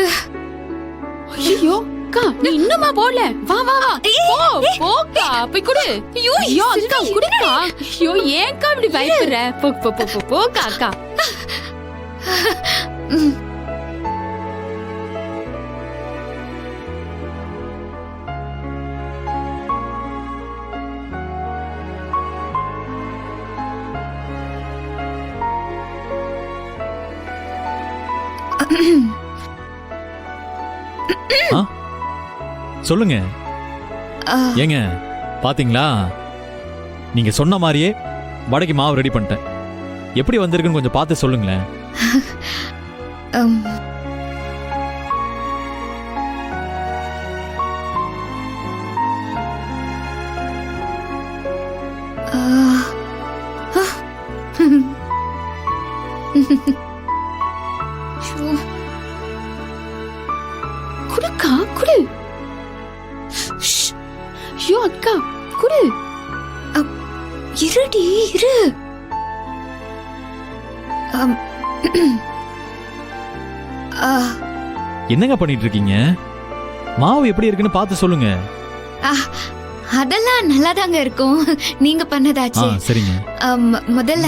Speaker 22: ஐயோ அக்கா, நீ இன்னுமா போல? வா வா வா, போ போக்கா, போய் குடு. ஐயோ ஐயோ அக்கா, குடுக்கா. ஐயோ ஏன்க்கா இப்படி பயப்படுற? போ போ போ போ, போக்கா அக்கா.
Speaker 17: சொல்லுங்க. ஏங்க பாத்தீங்களா, நீங்க சொன்ன மாதிரியே வடைக்கு மாவு ரெடி பண்ணிட்டேன். எப்படி வந்திருக்குன்னு கொஞ்சம் பார்த்து சொல்லுங்களேன்.
Speaker 22: குடுக்கா, குடு. ஐயோ அக்கா, குடு.
Speaker 2: இருடி, இரு.
Speaker 17: என்னங்க பண்ணிட்டு இருக்கீங்க? மாவு எப்படி இருக்குன்னு பார்த்து சொல்லுங்க.
Speaker 2: அதெல்லாம் நல்லாதாங்க இருக்கும். நீங்க பண்ணதாச்சு.
Speaker 17: சரிங்க.
Speaker 2: முதல்ல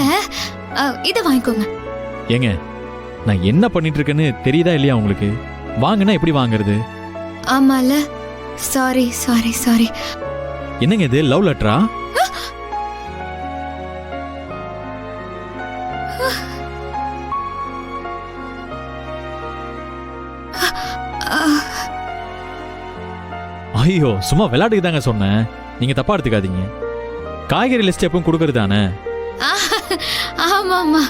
Speaker 2: இத வாங்கிக்கோங்க.
Speaker 17: ஏங்க, நான் என்ன பண்ணிட்டு இருக்கேன்னு தெரியுதா இல்லையா உங்களுக்கு? வாங்கினா எப்படி வாங்குறது?
Speaker 2: ஆமால, சாரி சாரி சாரி.
Speaker 17: என்னங்க இது, லவ் லெட்டரா? ஐயோ, சும்மா விளையாட்டுக்கு தாங்க சொன்னேன். நீங்க தப்பா எடுத்துக்காதீங்க. காய்கறி லிஸ்ட் எப்பவும் கொடுக்கறது தானே?
Speaker 2: ஆமா ஆமா,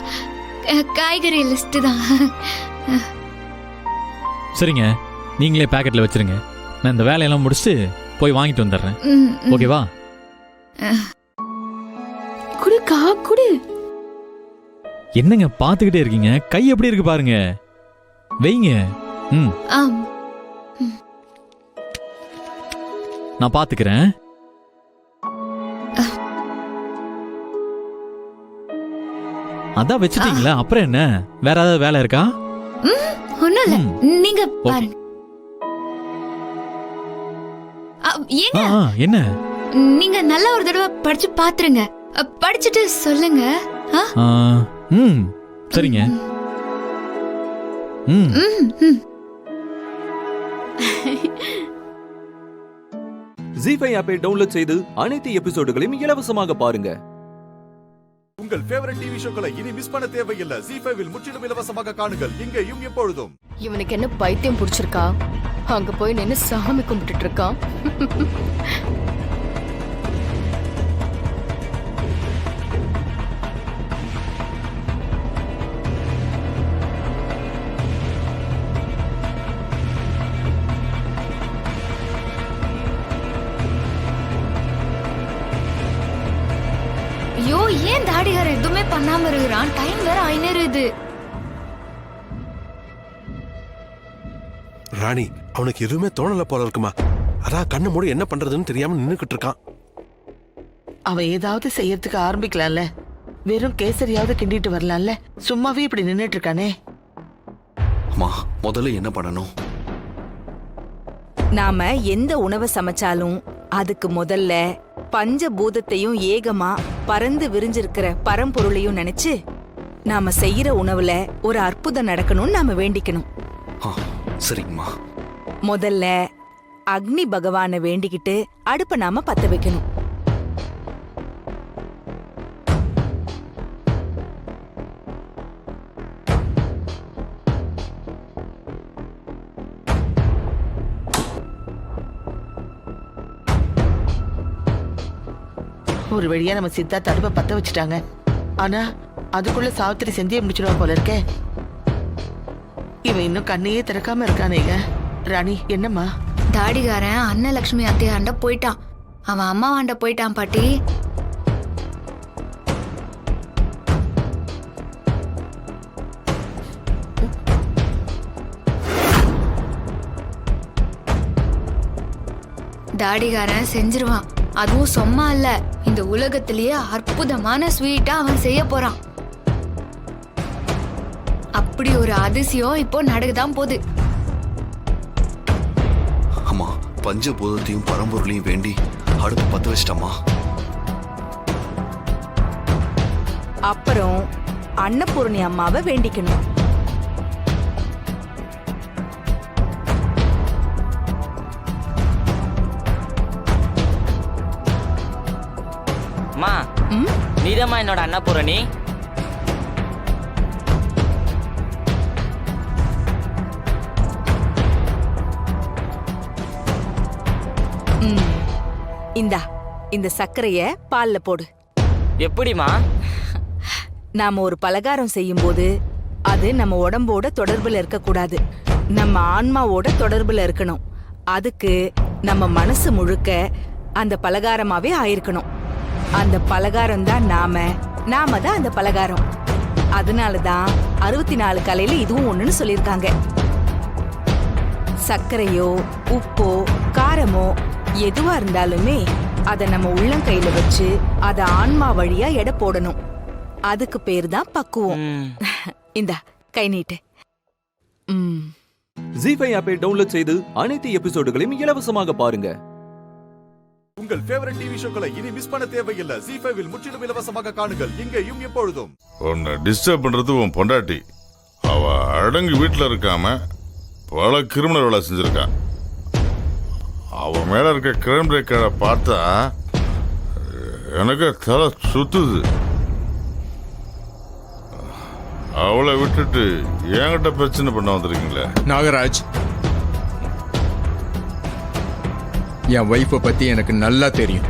Speaker 2: காய்கறி லிஸ்ட் தான்.
Speaker 17: சரிங்க, நீங்களே பாக்கெட்ல வச்சிருங்க. நான் இந்த வேலையெல்லாம் முடிச்சுட்டு போய் வாங்கிட்டு வந்துடுறேன். ஓகேவா?
Speaker 22: குடுக்கா, குடு.
Speaker 17: என்னங்க பாத்துக்கிட்டே இருக்கீங்க? கை எப்படி இருக்கு பாருங்க. வைங்க. நான் பாத்துக்கிறேன். அதான் வச்சுட்டீங்களா, அப்புறம் என்ன? வேற ஏதாவது வேலை இருக்கா?
Speaker 2: ஒண்ணும் இல்ல, நீங்க பாருங்க. ஏங்க,
Speaker 17: என்ன?
Speaker 2: நீங்க நல்லா ஒரு தடவை படிச்சு பாத்துருங்க. படிச்சுட்டு சொல்லுங்க.
Speaker 17: சரிங்க.
Speaker 5: ஜீ5 ஆப்பை டவுன்லோட் செய்து அனைத்து எபிசோடுகளையும் இலவசமாக பாருங்க.
Speaker 1: உங்கள் ஃபேவரட் டிவி ஷோக்களை இனி மிஸ் பண்ண தேவையில்லை. ஜீ5 முற்றிலும் இலவசமாக காணுங்கள், இங்கேயும் எப்பொழுதும்.
Speaker 23: இவனுக்கு என்ன பைத்தியம் பிடிச்சிருக்கா? அங்க போய் நின்னு சாமி கும்பிட்டுட்டு இருக்கான்.
Speaker 2: ஐயோ, ஏன் தாடிகார எதுவுமே பண்ணாம இருக்கிறான்? டைம் வேற ஆயினருது.
Speaker 19: ராணி, அவனுக்கு எதுவுமே தோணல போல இருக்குமா. அதான் கண்ணு மூடி என்ன பண்றதுன்னு தெரியாம நின்னுக்கிட்டு இருக்கான்.
Speaker 8: அவன் ஏதாவது செய்யறதுக்கு ஆரம்பிக்கலாம்ல. வெறும் கேசரியாவது கிண்டிட்டு வரலாம்ல. சும்மாவே இப்படி நின்னுட்டு இருக்கானே.
Speaker 24: அம்மா, முதல்ல என்ன பண்ணணும்?
Speaker 25: நாம எந்த உணவை சமைச்சாலும் அதுக்கு முதல்ல பஞ்சபூதத்தையும் ஏகமா பறந்து விரிஞ்சிருக்கிற பரம்பொருளையும் நினைச்சு நாம செய்யற உணவுல ஒரு அற்புதம் நடக்கணும்னு நாம வேண்டிக்கணும்.
Speaker 24: சரிங்கம்மா.
Speaker 25: முதல்ல அக்னி பகவானை வேண்டிக்கிட்டு அடுப்ப நாம பத்த வைக்கணும்.
Speaker 4: ஒரு வழியா நம்ம சித்தார்த்த அடுப்பை பத்த வச்சுட்டாங்க. ஆனா அதுக்குள்ள சாவித்திரி செஞ்சே முடிச்சிடுவா போல இருக்கே. இவன் இன்னும் கண்ணையே திறக்காம இருக்கானேங்க. ராணி என்னம்மா?
Speaker 2: தாடிகாரன் அண்ணன் லட்சுமி அத்தையாண்ட போயிட்டான். அவன் அம்மாவாண்ட போயிட்டான் பாட்டி. தாடிகாரன் செஞ்சிருவான். அதுவும் சும்மா இல்ல, இந்த உலகத்திலேயே அற்புதமான ஸ்வீட்டா அவன் செய்ய போறான். அப்படி ஒரு அதிசயம் இப்போ நடக்குதான் போகுது.
Speaker 24: அம்மா, பஞ்சபூதத்தையும் பரம்பொருளையும் வேண்டி அடுப்பு பத்த வச்சிட்டம்மா.
Speaker 25: அப்புறம் அன்னபூரணி அம்மாவை வேண்டிக்கணும்.
Speaker 10: அம்மா, நீதம்மா என்னோட அன்னபூரணி.
Speaker 25: இந்தா, இந்த சர்க்கரைய பால்ல போடு.
Speaker 10: எப்படிமா?
Speaker 25: நாம ஒரு பலகாரம் செய்யும் போது அது நம்ம உடம்போட தொடர்புல இருக்க கூடாது, நம்ம ஆன்மாவோட தொடர்புல இருக்கணும். அதுக்கு நம்ம மனசு முழுக்க அந்த பலகாரமாவே ஆயிருக்கணும். அந்த பலகாரம் தான் நாம தான் அந்த பலகாரம். அதனாலதான் 64 கலையில இதுவும் ஒண்ணுன்னு சொல்லியிருக்காங்க. சர்க்கரையோ உப்போ காரமோ எதுவா இருந்தாலுமே அத நம்ம உள்ளங்கையில வச்சு அத ஆன்மா வழியா எடை போடணும். அதுக்கு பேர் தான் பக்குவம். இந்தா கை நீட்டு.
Speaker 5: ஜீஃபை ஆப்பை டவுன்லோட் செய்து அனைத்து எபிசோடுகளையும் இலவசமாக பாருங்க.
Speaker 1: உங்கள் ஃபேவரட் டிவி ஷோக்களை இனி மிஸ் பண்ண தேவையில்லை. ஜீஃபைவில் முற்றிலும் இலவசமாக காணுங்கள், இங்கேயும் எப்பொழுதும்.
Speaker 11: உன்னை டிஸ்டர்ப் பண்றது உன் பொண்டாட்டி. அவ அடங்கு வீட்டுல இருக்காம பல கிரிமினல் வேலை செஞ்சிருக்கா. அவ மேல இருக்க கிரைம் ரெக்கார்டை பார்த்தா எனக்கு தலை சுத்துது. அவளை விட்டுட்டு என்கிட்ட பிரச்சனை பண்ண வந்திருக்கீங்களே.
Speaker 14: நாகராஜ், என் ஒய்ஃபை பத்தி எனக்கு நல்லா தெரியும்.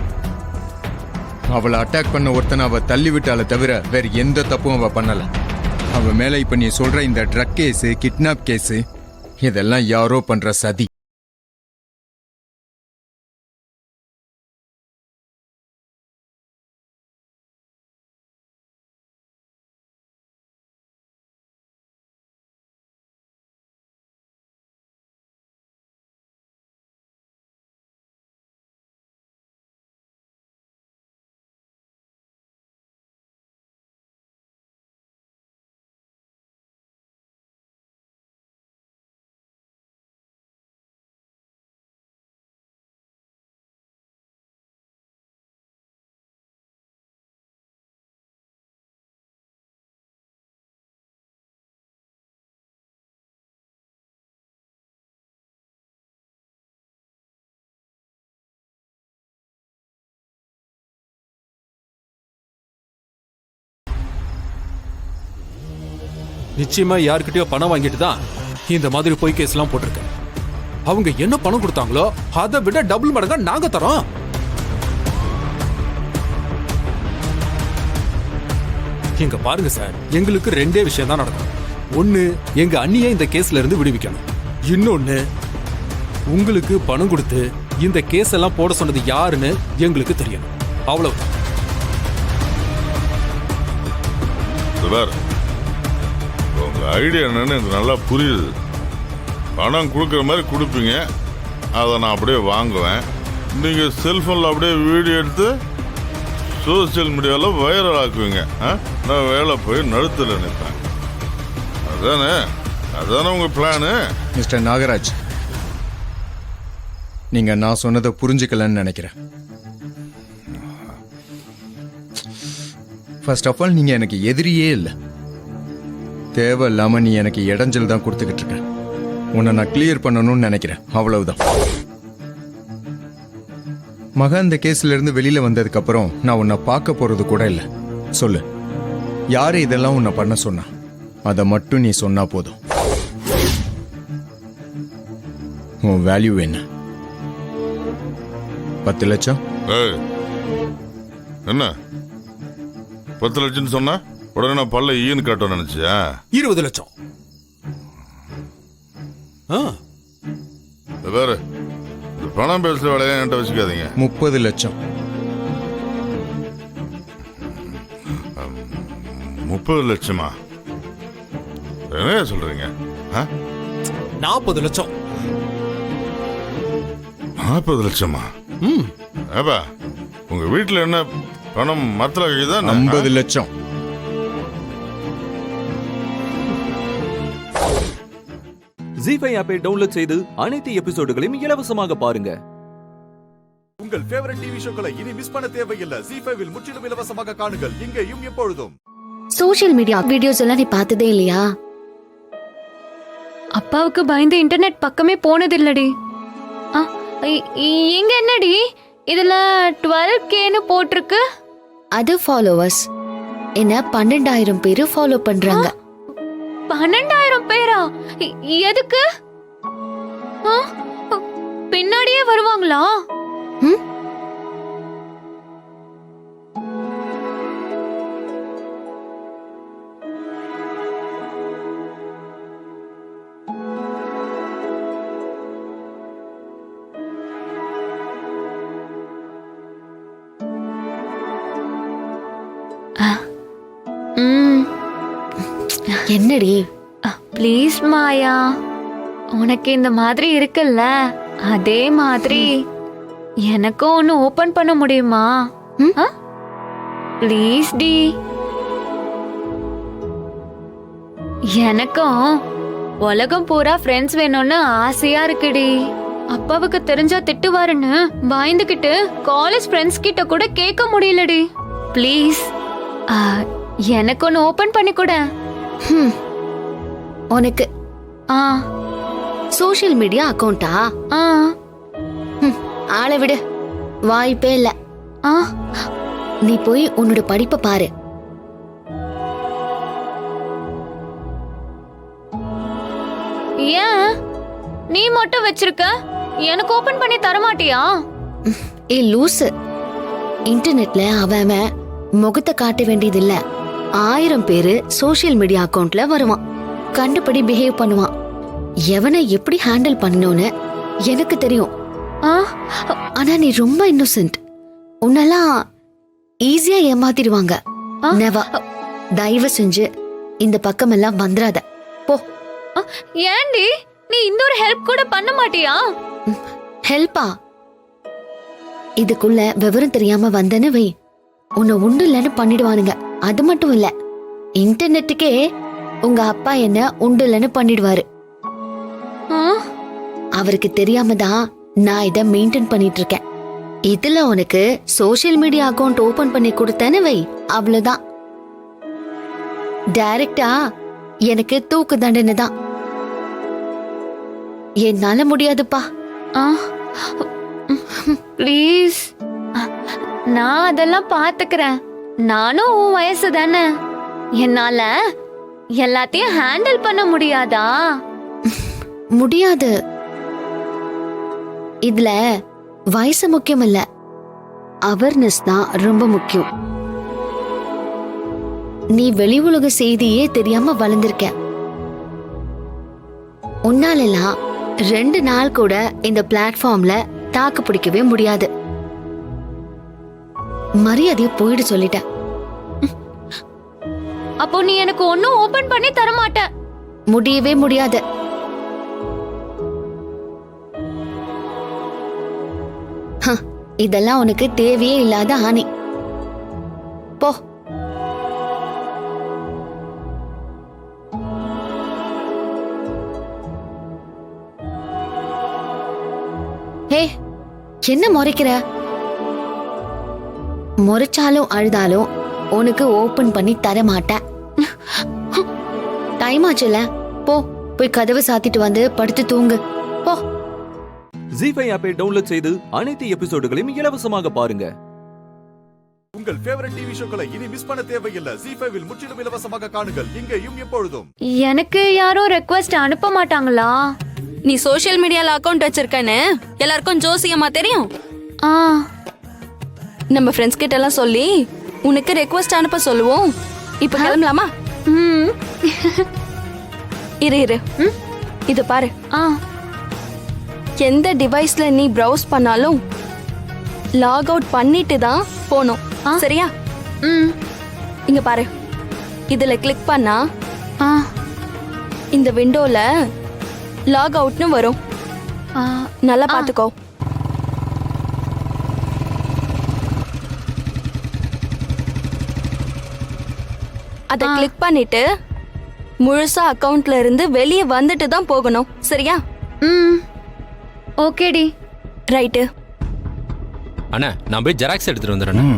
Speaker 14: அவளை அட்டாக் பண்ண ஒருத்தனை அவ தள்ளி விட்டால தவிர வேற எந்த தப்பும் அவ பண்ணல. அவ மேல இப்ப நீ சொல்ற இந்த ட்ரக் கேஸு, கிட்னாப் கேஸு இதெல்லாம் யாரோ பண்ற சதி.
Speaker 16: நிச்சயமா யாருக்கிட்டயோ பணம் வாங்கிட்டு தான் இந்த மாதிரி பொய் கேஸ் எல்லாம் போட்டிருக்கேன். அவங்க என்ன பணம் கொடுத்தாங்களோ அதை விட டபுள் மடங்கா நாங்க தரோம். இங்க பாருங்க சார், எங்களுக்கு ரெண்டே விஷயம் தான் நடக்கும். ஒண்ணு, எங்க அண்ணியை இந்த கேஸ்ல இருந்து விடுவிக்கணும். இன்னொன்னு, உங்களுக்கு பணம் கொடுத்து இந்த கேஸ் எல்லாம் போட சொன்னது யாருன்னு எங்களுக்கு தெரியணும். அவ்வளவுதான்.
Speaker 11: உங்க ஐடியா என்னன்னு எனக்கு நல்லா புரியுது. பணம் கொடுக்குற மாதிரி கொடுப்பீங்க, அதை நான் அப்படியே வாங்குவேன். நீங்க செல்போன்ல அப்படியே வீடியோ எடுத்து சோசியல் மீடியாவில் வைரல் ஆக்குவீங்க. நான் வேலை போய் நடுத்துல நிற்பேன். அதானே உங்க பிளானு?
Speaker 14: மிஸ்டர் நாகராஜ், நீங்க நான் சொன்னதை புரிஞ்சுக்கலன்னு நினைக்கிறேன். ஃபர்ஸ்ட் ஆஃப் ஆல் நீங்க எனக்கு எதிரியே இல்லை. தேவையில்லாம நீ எனக்கு இடைஞ்சல் தான் கொடுத்துக்கிட்டு இருக்க. உன்னை நான் கிளியர் பண்ணணும்னு நினைக்கிறேன், அவ்வளவுதான். மகன் இந்த கேஸ்ல இருந்து வெளியில வந்ததுக்கு அப்புறம் நான் உன்னை பார்க்க போறது கூட இல்லை. சொல்லு, யாரு இதெல்லாம் உன்னை பண்ண சொன்னா? அதை மட்டும் நீ சொன்னா போதும். உன் வேல்யூ என்ன? 10 லட்சம்?
Speaker 11: என்ன 10 லட்சம் சொன்னா உடனே நான் பல்ல ஈன்னு காட்ட நினைச்சியா?
Speaker 16: 20 லட்சம்.
Speaker 11: வேற பணம் பேசுற வேலையை என்கிட்ட வச்சுக்காதீங்க.
Speaker 14: 30 லட்சம்.
Speaker 11: 30 லட்சமா? என்ன சொல்றீங்க?
Speaker 16: 40 லட்சம்.
Speaker 11: 40 லட்சமா? ஏப்பா உங்க வீட்டுல என்ன பணம் மத்தல கைதா?
Speaker 14: 50 லட்சம்.
Speaker 5: ஜி5 ஆப்பை டவுன்லோட் செய்து அனைத்து எபிசோடுகளையும் இலவசமாக பாருங்க.
Speaker 1: உங்கள் ஃபேவரட் டிவி ஷோக்களை இனி மிஸ் பண்ண தேவையில்லை. ஜி5 முற்றிலும் இலவசமாக காணுங்கள் இங்கேயும் எப்பொழுதும்.
Speaker 3: சோஷியல் மீடியா வீடியோஸ் எல்லாம் நீ பார்த்ததே இல்லையா?
Speaker 2: அப்பாவுக்கு பயந்து இன்டர்நெட் பக்கமே போனதில்லடி. இங்க என்னடி இதுல 12Kன்னு போட்டிருக்கு?
Speaker 3: அது ஃபாலோவர்ஸ். என்ன 12,000 பேரு ஃபாலோ பண்றாங்க.
Speaker 2: 12,000 பேரா? எதுக்கு? பின்னாடியே வருவாங்களா?
Speaker 3: என்னடி?
Speaker 2: ப்ளீஸ் மாயா, உனக்கு இந்த மாதிரி இருக்குல்ல, அதே மாதிரி எனக்கும் ஒன்னு ஓபன் பண்ண முடியுமா? ப்ளீஸ் டி. எனக்கும் உலகம் பூரா ஃப்ரெண்ட்ஸ் வேணும்னு ஆசையா இருக்குடி. அப்பாவுக்கு தெரிஞ்சா திட்டுவாருன்னு பயந்துகிட்டு காலேஜ் ஃப்ரெண்ட்ஸ் கிட்ட கூட கேட்க முடியலடி. ப்ளீஸ் எனக்கு ஒன்னு ஓபன் பண்ணி கொடு.
Speaker 3: உனக்கு சோஷியல் மீடியா அக்கவுண்டா? ஆளை விடு, வாய்ப்பே இல்ல. நீ போய் உன்னோட படிப்பை பாரு.
Speaker 2: ஏன் நீ மட்டும் வச்சிருக்க? எனக்கு ஓபன் பண்ணி தர மாட்டியா?
Speaker 3: ஏ லூசு, இன்டர்நெட்ல அவன் முகத்தை காட்ட வேண்டியதில்ல. 1000 பேரு சோஷியல் மீடியா அக்கவுண்ட்ல வருவான். கண்டுபடி பிஹேவ் பண்ணுவான். எவனை எப்படி ஹேண்டில் பண்ணணும்னு எனக்கு தெரியும். ஆனா நீ ரொம்ப இன்னோசென்ட். உன்னெல்லாம் ஈஸியா ஏமாத்திடுவாங்க. நெவர். தயவு செஞ்சு இந்த பக்கம் எல்லாம் வந்துடாத, போ.
Speaker 2: ஏண்டி நீ இன்னொரு ஹெல்ப் கூட பண்ண மாட்டியா?
Speaker 3: ஹெல்ப்பா? இதுக்குள்ள விவரம் தெரியாம வந்தன வை, உன்னை உண்டு இல்லைன்னு பண்ணிடுவானுங்க. அது மட்டும் இல்ல, இன்டர்நெட்டுக்கே உங்க அப்பா என்ன உண்டு இல்லைன்னு பண்ணிடுவாரு. அவருக்கு தெரியாம தான் நான் இதை மெயின்டைன் பண்ணிட்டு இருக்கேன். இதுல உனக்கு சோஷியல் மீடியா அக்கவுண்ட் ஓபன் பண்ணி கொடுத்தேன்னு வை, அவ்வளவுதான். டைரக்டா எனக்கு தூக்கு தண்டனை தான். என்னால முடியாதுப்பா.
Speaker 2: ப்ளீஸ், நான் அதெல்லாம் பாத்துக்கிறேன். நானும் உன் வயசு தானே, என்னால எல்லாத்தையும் ஹேண்டில் பண்ண முடியாதா?
Speaker 3: முடியாது. இதுல வயசு முக்கியம் இல்ல, அவேர்னஸ் தான் ரொம்ப முக்கியம். நீ வெளி உலக செய்தியே தெரியாம வளர்ந்திருக்க. உன்னாலெல்லாம் 2 நாள் கூட இந்த பிளாட்ஃபார்ம்ல தாக்கு பிடிக்கவே முடியாது. மரியாதைய போயிடு சொல்லிட்டேன்.
Speaker 2: அப்போ நீ எனக்கு ஒன்னும் ஓபன் பண்ணி தர மாட்ட?
Speaker 3: முடியவே முடியாது. இதெல்லாம் உனக்கு தேவையே இல்லாத ஆணி. போ. ஹே, என்ன முறைக்கிற? முறைச்சாலும் அழுதாலும் உனக்கு ஓபன் பண்ணி தர மாட்டேன். டைம் ஆச்சுல, போ. போய் கதவு சாத்திட்டு வந்து படுத்து தூங்கு, போ.
Speaker 5: ஜி5 ஆப்பை டவுன்லோட் செய்து அனைத்து எபிசோடுகளையும் இலவசமாக பாருங்க.
Speaker 1: உங்கள் ஃபேவரட் டிவி ஷோக்களை இனி மிஸ் பண்ண தேவையில்லை. ஜி5 முற்றிலும் இலவசமாக காணுங்கள் இங்கேயும் எப்பொழுதும்.
Speaker 2: எனக்கு யாரும் ரெக்வெஸ்ட் அனுப்ப மாட்டாங்களா?
Speaker 18: நீ சோஷியல் மீடியால அக்கவுண்ட் வச்சிருக்கன்னு எல்லாருக்கும் ஜோசியமா தெரியும்.
Speaker 22: நம்ம ஃப்ரெண்ட்ஸ் கிட்ட எல்லாம் சொல்லி உனக்கு ரெக்வஸ்ட் அனுப்ப சொல்லுவோம். இப்ப கிளம்பலாமா? இரு இத பாரு. எந்த டிவைஸ்ல நீ ப்ரௌஸ் பண்ணாலும் லாக் அவுட் பண்ணிட்டு தான் போணும். சரியா? இங்க பாரு. இதுல கிளிக் பண்ணா இந்த விண்டோல லாக் அவுட்னு வரும். நல்லா பாத்துக்கோ. அத கிளிக் பண்ணிட்டு முழுசா அக்கவுண்ட்ல இருந்து வெளியே வந்துட்டு தான் போகணும். சரியா?
Speaker 2: ஓகேடி.
Speaker 22: ரைட்டு.
Speaker 7: அண்ணா நான் போய் ஜெராக்ஸ் எடுத்துட்டு வந்துடுறேன்.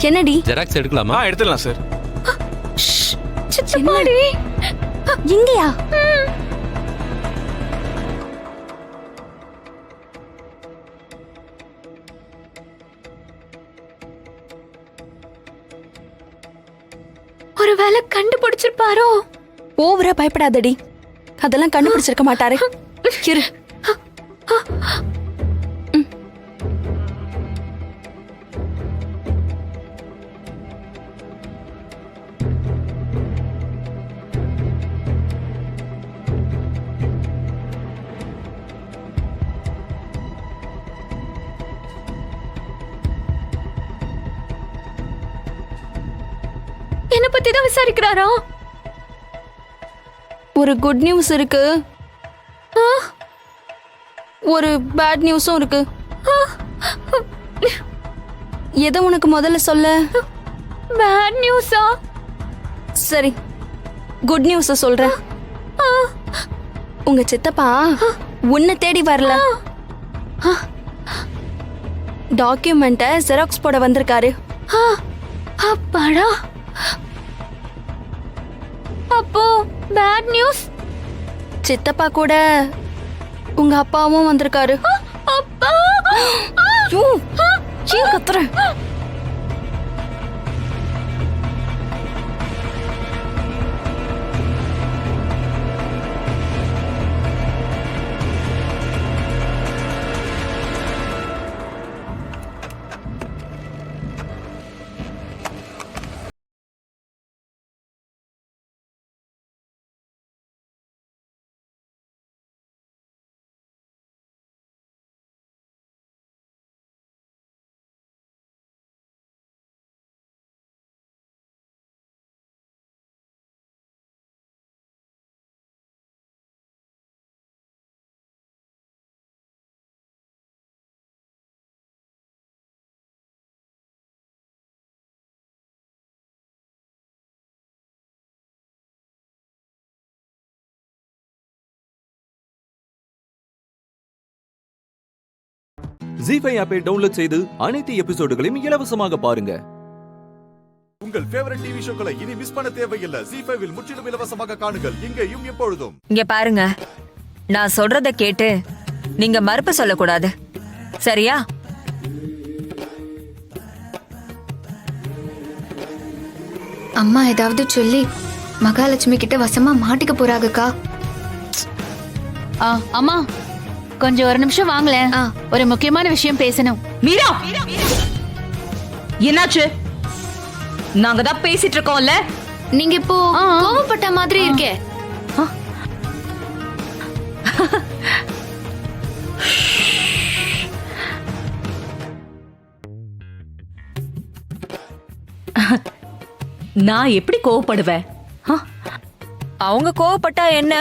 Speaker 22: என்னடி?
Speaker 7: ஜெராக்ஸ் எடுக்கலாமா?
Speaker 19: எடுத்துடலாம் சார்.
Speaker 22: சித்தப்பாடி இங்கயா?
Speaker 2: ஒருவேளை கண்டுபிடிச்சிருப்பாரோ?
Speaker 22: ஓவரா பயப்படாதடி. அதெல்லாம் கண்டுபிடிச்சிருக்க மாட்டாரு. இரு.
Speaker 2: என்ன பத்தி தான் விசாரிக்கிறாரா?
Speaker 22: ஒரு குட் நியூஸ் இருக்கு, ஒரு பேட் நியூஸும் இருக்கு. எதை உனக்கு முதல்ல சொல்ல?
Speaker 2: பேட் நியூஸா?
Speaker 22: சரி, குட் நியூஸ சொல்றேன். உங்க சித்தப்பா உன்னை தேடி வரல, டாக்குமெண்ட்டை ஜெராக்ஸ் போட வந்திருக்காரு.
Speaker 2: அப்பாடா. அப்போ பேட் நியூஸ்?
Speaker 22: சித்தப்பா கூட உங்க அப்பாவும் வந்திருக்காரு.
Speaker 2: அப்பா
Speaker 22: ஏன் கத்துற?
Speaker 5: ஜீ5 ஆப்பை டவுன்லோட் செய்து அனைத்து எபிசோடுகளையும் இலவசமாக பாருங்க.
Speaker 1: உங்கள் ஃபேவரட் டிவி ஷோக்களை இனி மிஸ் பண்ண தேவையில்லை. ஜீ5 முற்றிலும் இலவசமாக காணுங்கள், இங்கேயும் எப்பொழுதும்.
Speaker 12: இங்க பாருங்க, நான் சொல்றத கேட்டு நீங்க மறுப்பு சொல்லக்கூடாது. சரியா?
Speaker 2: அம்மா ஏதாவது சொல்லி மகாலட்சுமி கிட்ட வசமா மாட்டிக்க போறாங்கக்கா.
Speaker 18: அம்மா கொஞ்சம் ஒரு நிமிஷம் வாங்களேன். ஒரு முக்கியமான விஷயம் பேசணும்.
Speaker 12: மீரா, என்னாச்சு? நாங்க தான் பேசிட்டு இருக்கோம்ல.
Speaker 2: நீங்க இப்போ கோவப்பட்ட மாதிரி இருக்கே.
Speaker 12: நான் எப்படி கோவப்படுவேன்? அவங்க கோவப்பட்டா என்ன?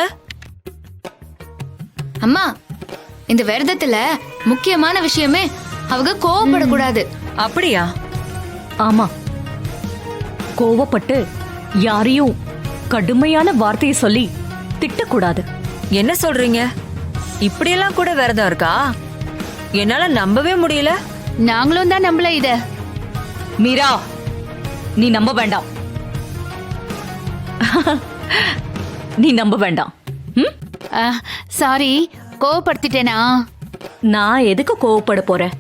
Speaker 2: அம்மா, இந்த விரதத்துல முக்கியமான விஷயமே அவங்க கோவப்படக்கூடாது.
Speaker 12: அப்படியா? ஆமா, கோவப்பட்டு யாரையும் கடுமையான வார்த்தையை சொல்லி திட்டக்கூடாது. என்ன சொல்றீங்க? இப்படியெல்லாம் கூட விரதம் இருக்கா? என்னால நம்பவே முடியல.
Speaker 18: நாங்களும் தான் நம்பல இத.
Speaker 12: மீரா, நீ நம்ப வேண்டாம். நீ நம்ப வேண்டாம்.
Speaker 18: சாரி, கோவப்படுத்திட்டேனா?
Speaker 12: நான் எதுக்கு கோவப்பட போறேன்?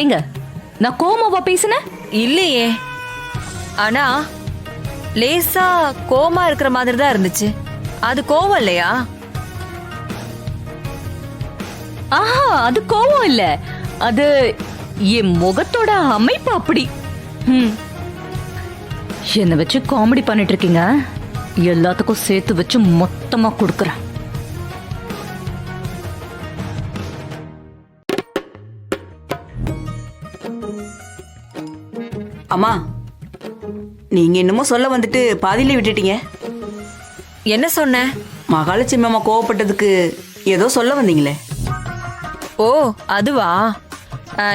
Speaker 12: எங்க நான் கோமாவா பேசினேன்?
Speaker 23: இல்லையே, ஆனா லேசா கோமா இருக்கிற மாதிரி தான் இருந்துச்சு. அது கோவம் இல்லையா?
Speaker 12: ஆஹா, அது கோவம் இல்ல, அது என் முகத்தோட அமைப்பு அப்படி. என்ன வச்சு காமெடி பண்ணிட்டு இருக்கீங்க? எல்லாத்துக்கும் சேர்த்து வச்சு மொத்தமா கொடுக்கறேன்.
Speaker 9: அம்மா, நீங்க என்னமோ சொல்ல வந்துட்டு பாதியில விட்டுட்டீங்க.
Speaker 23: என்ன சொன்ன?
Speaker 9: மகாலட்சுமி அம்மா கோவப்பட்டதுக்கு ஏதோ சொல்ல வந்தீங்களே.
Speaker 23: ஓ அதுவா?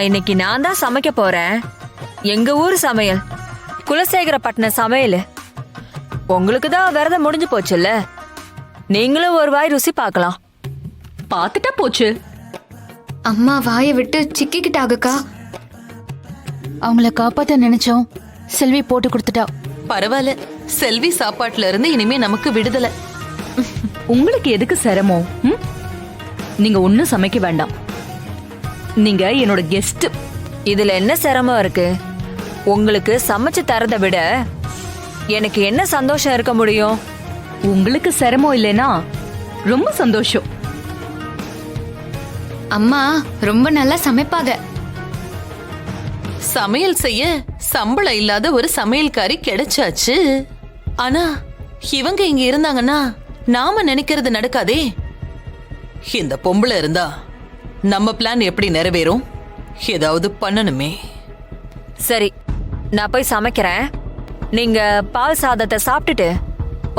Speaker 23: இன்னைக்கு நான் தான் சமைக்க போறேன். எங்க ஊர் சமையல், குலசேகரப்பட்டினம் சமையல். உங்களுக்கு தான் விரதம் முடிஞ்சு போச்சுல்ல, நீங்களும் ஒரு வாய் ருசி பார்க்கலாம்.
Speaker 12: பார்த்துட்டா போச்சு.
Speaker 2: அம்மா வாயை விட்டு சிக்கிக்கிட்டாகக்கா.
Speaker 22: அவங்கள காப்பாத்த நினைச்சோம், செல்வி போட்டு கொடுத்துட்டா.
Speaker 8: பரவாயில்ல, செல்வி சாப்பாட்டுல இருந்து இனிமே நமக்கு விடுதலை.
Speaker 12: உங்களுக்கு எதுக்கு சிரமம்? நீங்க ஒண்ணும் சமைக்க வேண்டாம், நீங்க என்னோட கெஸ்ட்.
Speaker 23: இதுல என்ன சிரமம் இருக்கு? உங்களுக்கு சமைச்சு தரதை விட எனக்கு என்ன சந்தோஷம் இருக்க முடியும்?
Speaker 12: உங்களுக்கு சிரமம் இல்லைனா ரொம்ப சந்தோஷம்.
Speaker 2: அம்மா ரொம்ப நல்லா சமைப்பாங்க.
Speaker 8: சமையல் செய்ய சம்பளம் இல்லாத ஒரு சமையல்காரி கிடைச்சாச்சு. ஆனா இவங்க இங்க இருந்தாங்கன்னா நாம நினைக்கிறது நடக்காதே. இந்த பொம்பளை இருந்தா நம்ம பிளான் எப்படி நிறைவேறும்? ஏதாவது பண்ணணுமே.
Speaker 23: சரி, நான் போய் சமைக்கிறேன். நீங்க பால் சாதத்தை சாப்பிட்டுட்டு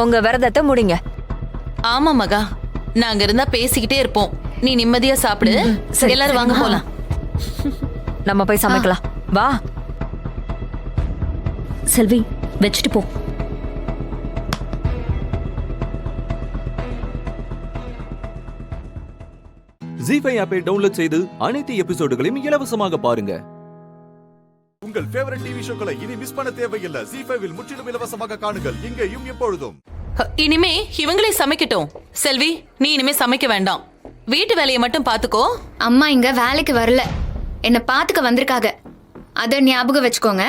Speaker 23: உங்க விரதத்தை முடிங்க.
Speaker 8: ஆமா மகா, நாங்க இருந்தா பேசிக்கிட்டே இருப்போம். நீ நிம்மதியா சாப்பிடு. எல்லாரும் வாங்க போலாம்.
Speaker 23: நம்ம போய் சமைக்கலாம். வா
Speaker 12: செல்வி, வச்சுட்டு போ.
Speaker 5: ஜீஃபை ஆப்பை டவுன்லோட் செய்து அனைத்து எபிசோடுகளையும் இலவசமாக பாருங்க.
Speaker 1: உங்கள் ஃபேவரட் டிவி ஷோக்களை இனி மிஸ் பண்ண தேவையில்லை. ஜீஃபைவில் முற்றிலும் இலவசமாக காணுங்கள், இங்கேயும் எப்பொழுதும்.
Speaker 8: இனிமே இவங்களே சமைக்கட்டும். செல்வி, நீ இனிமே சமைக்க வேண்டாம், வீட்டு வேலையை மட்டும் பாத்துக்கோ.
Speaker 2: அம்மா இங்க வேலைக்கு வரல, என்ன பாத்துக்க வந்திருக்காங்க. அத ஞாபகம் வச்சுக்கோங்க.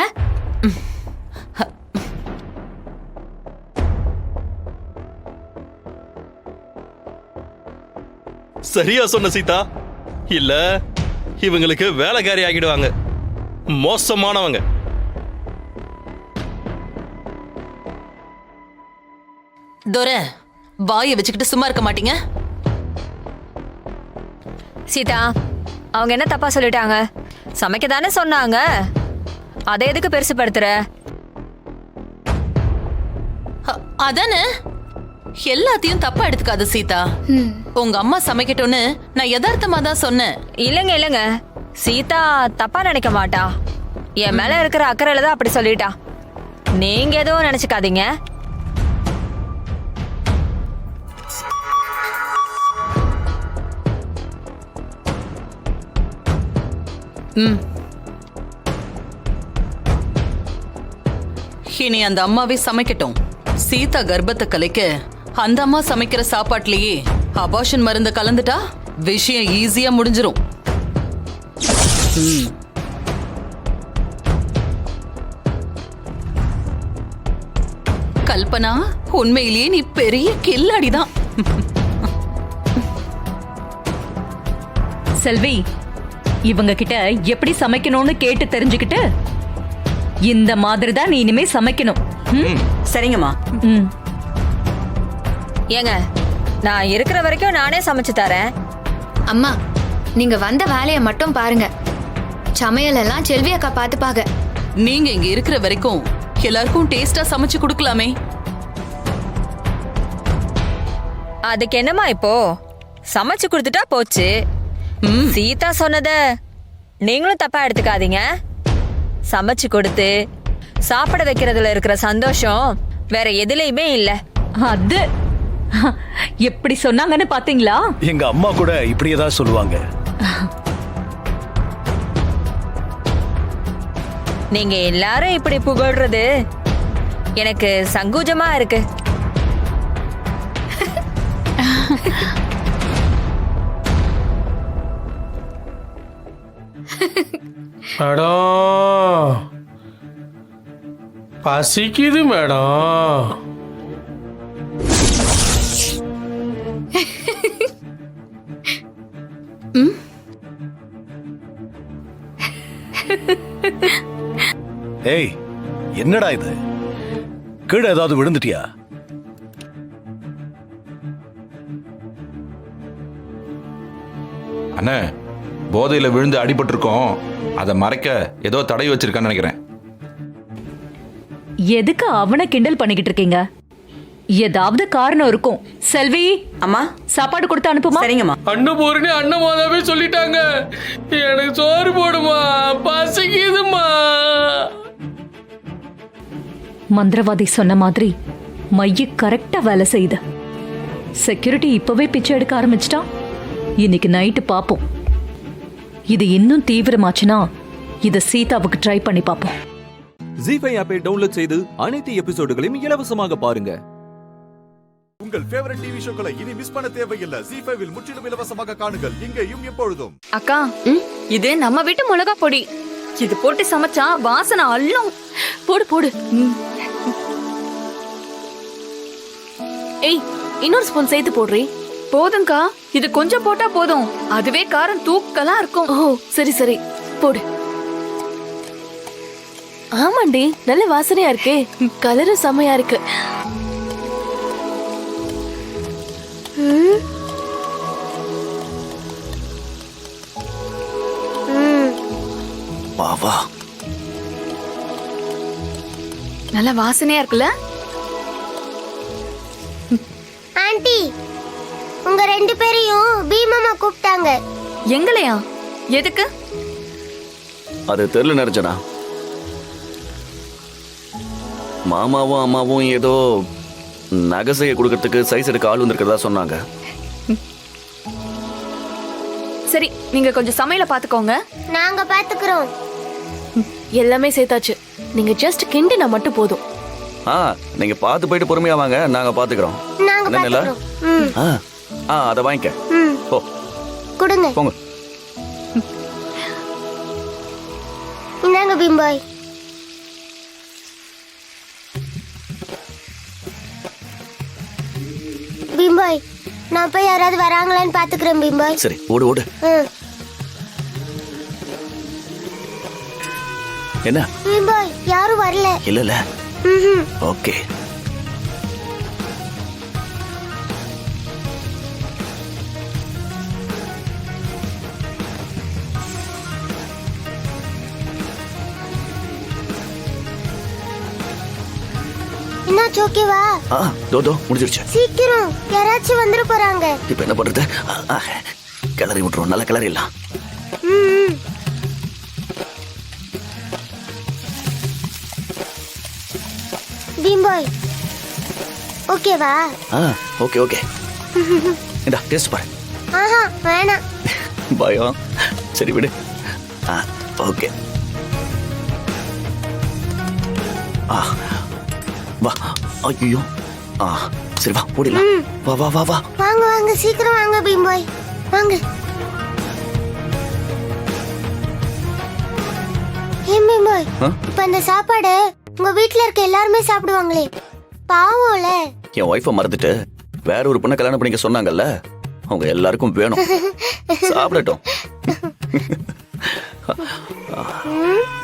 Speaker 13: சரியா சொன்ன சீதா. இல்ல இவங்களுக்கு வேலைக்காரி ஆகிடுவாங்க. மோசமானவங்க.
Speaker 8: துரை, வாயை வச்சுக்கிட்டு சும்மா இருக்க மாட்டீங்க?
Speaker 23: சீதா, அவங்க என்ன தப்பா சொல்லிட்டாங்க? சமைக்க தானே சொன்னாங்க, அதை எதுக்கு பெருசுப்படுத்துற?
Speaker 8: அதானே, எல்லாத்தையும் தப்பா எடுத்துக்காத சீதா. உங்க அம்மா சமைக்கட்டும்னு நான் யதார்த்தமா தான் சொன்னேன்.
Speaker 23: இல்லங்க, சீதா தப்பா நினைக்க மாட்டா. என் மேல இருக்கிற அக்கறையில தான் அப்படி சொல்லிட்டா. நீங்க எதுவும் நினைச்சுக்காதீங்க.
Speaker 8: இனி அந்த அம்மாவே சமைக்கட்டும். சீதா கர்ப்பத்தை கலைக்க அந்த அம்மா சமைக்கிற சாப்பாட்லயே அபார்ஷன் மருந்து கலந்துட்டா விஷயம் ஈஸியா முடிஞ்சிரும். கல்பனா, உண்மையிலேயே நீ பெரிய கில்லாடிதான்.
Speaker 12: செல்வி, இவங்க கிட்ட எப்படி சமைக்கணும்னு கேட்டு தெரிஞ்சுக்கிட்டு இந்த மாதிரி தான் நீ இனிமே சமைக்கணும்.
Speaker 9: சரிங்கம்மா.
Speaker 23: ஏங்க, நான் இருக்கிற வரைக்கும் நானே சமைச்சு தரேன்.
Speaker 2: அம்மா, நீங்க வந்த வேலையை மட்டும் பாருங்க. சமையல் எல்லாம் செல்வி அக்கா பாத்துப்பாங்க.
Speaker 8: நீங்க இங்க இருக்கிற வரைக்கும் எல்லாருக்கும் டேஸ்டா சமைச்சு கொடுக்கலாமே.
Speaker 23: அதுக்கு என்னமா இப்போ? சமைச்சு கொடுத்துட்டா போச்சு. சீதா சொன்னத நீங்களும் தப்பா எடுத்துக்காதீங்க. சமைச்சு கொடுத்து சாப்பிட வைக்கிறதுல இருக்கிற சந்தோஷம் வேற எதுலயுமே இல்ல.
Speaker 12: அது எப்படி சொன்னாங்கன்னு பாத்தீங்களா?
Speaker 15: எங்க அம்மா கூட இப்படியே தான் சொல்லுவாங்க.
Speaker 23: நீங்க எல்லாரும் இப்படி புகழ்றது எனக்கு சங்கூஜமா இருக்கு.
Speaker 4: மேடம் பசிக்குது மேடம்.
Speaker 15: ஏய் என்னடா இது, கீழே ஏதாவது விழுந்துட்டியா?
Speaker 6: அண்ணே, போதையில விழுந்து அடிபட்டிருக்கோம். அதை மறைக்க ஏதோ தடை வச்சிருக்கான்னு நினைக்கிறேன்.
Speaker 12: எதுக்கு அவனை கிண்டல் பண்ணிக்கிட்டு இருக்கீங்க? ஏதாவது காரணம் இருக்கும். செல்வி,
Speaker 9: அம்மா
Speaker 12: சாப்பாடு கொடுத்து அனுப்புமா.
Speaker 9: சரிங்கம்மா.
Speaker 4: அன்னபூரணி அண்ணமாதாவே சொல்லிட்டாங்க. எனக்கு சோறு போடுமா, பசிக்குதுமா.
Speaker 12: மந்திரவாதி சொன்ன மாதிரி மைய கரெக்டா வேலை செய்யுது. செக்யூரிட்டி இப்பவே பிச்சை எடுக்க ஆரம்பிச்சிட்டான். இன்னைக்கு நைட்டு பாப்போம். இது இன்னும் தீவிரமாச்சுன்னா இத சீதாவுக்கு ட்ரை பண்ணி பாப்போம்.
Speaker 5: ஜி5 ஆப்பை டவுன்லோட் செய்து அனைத்து எபிசோடுகளையும் இலவசமாக பாருங்க.
Speaker 1: உங்கள் ஃபேவரட் டிவி ஷோக்களை இனி மிஸ் பண்ண தேவையில்லை. ஜி5 முற்றிலும் இலவசமாக காணுங்கள், இங்கேயும் எப்பொழுதும்.
Speaker 18: அக்கா, இது நம்ம வீட்டு மிளகா பொடி. இது போட்டு சமைச்சா வாசனை அள்ளும். போடு போடு. ஏய், இன்னொரு ஸ்பூன் சேர்த்து போடுறீ. போதும்க்கா, இது கொஞ்சம் போட்டா போதும். அதுவே காரம் தூக்கலா இருக்கும். ஓ சரி சரி, போடு. ஆமாண்டி, நல்ல வாசனையா இருக்கே. கலரும் செமையா இருக்கு.
Speaker 24: வா வா,
Speaker 18: நல்ல வாசனையா இருக்குல்ல.
Speaker 17: ஆண்டி, உங்க ரெண்டு பேரையும் பீமாமா கூப்பிட்டாங்க.
Speaker 18: எங்களையா? எதுக்கு?
Speaker 24: அது தெரியல நினைச்சனா. மாமாவும் அம்மாவும் ஏதோ நகைசையை கொடுக்கறதுக்கு சைஸ் எடுக்க ஆள் வந்திருக்கிறதா சொன்னாங்க.
Speaker 18: சரி, நீங்க கொஞ்சம் சமையல பாத்துக்கோங்க.
Speaker 17: நாங்க பாத்துக்கிறோம்.
Speaker 18: எல்லாமே சேர்த்தாச்சு. நீங்க ஜஸ்ட் கிண்டினா மட்டும் போதும்.
Speaker 24: நீங்க பார்த்து போயிட்டு பொறுமையா வாங்க, நாங்க பாத்துக்கிறோம்.
Speaker 17: நாங்க பாத்துக்கிறோம்.
Speaker 24: அத வாங்கிக்க. போ
Speaker 17: கொடுங்க.
Speaker 24: போங்க.
Speaker 17: இந்தாங்க பீம்பாய். பீம்பாய், நான் போய் யாராவது வராங்களான்னு பாத்துக்கிறேன் பீம்பாய்.
Speaker 24: சரி, ஓடு ஓடு. என்ன
Speaker 17: பீம்பாய், யாரும் வரல.
Speaker 24: இல்ல. ஓகே.
Speaker 17: என்னாச்சு, ஓகேவா?
Speaker 24: தோ முடிஞ்சிருச்சு.
Speaker 17: சீக்கிரம், யாராச்சும் வந்துட போறாங்க.
Speaker 24: இப்ப என்ன பண்றது? கிளறி விட்டுருவோம். நல்லா கிளறிடலாம்.
Speaker 17: பீம்பாய், ஓகேவா?
Speaker 24: Okay okay. இந்தா டேஸ்ட் பாரு.
Speaker 17: ஆஹா, வேணாம்.
Speaker 24: பயம். சரி விடு. ஓகே. வா. ஐயோ. சரி வா, ஓடிடலாம். வா வா வா வா.
Speaker 17: வாங்க வாங்க, சீக்கிரம் வாங்க பீம்பாய், வாங்க. ஏன் பீம்பாய், இப்ப அந்த சாப்பாடு உங்க வீட்ல இருக்க எல்லாருமே சாப்பிடுவாங்களே, பாவம்ல.
Speaker 24: என் ஒய்ஃபை மறந்துட்டு வேற ஒரு பொண்ணை கல்யாணம் பண்ணிக்க சொன்னாங்கல்ல, அவங்க எல்லாருக்கும் வேணும். சாப்பிடட்டும்.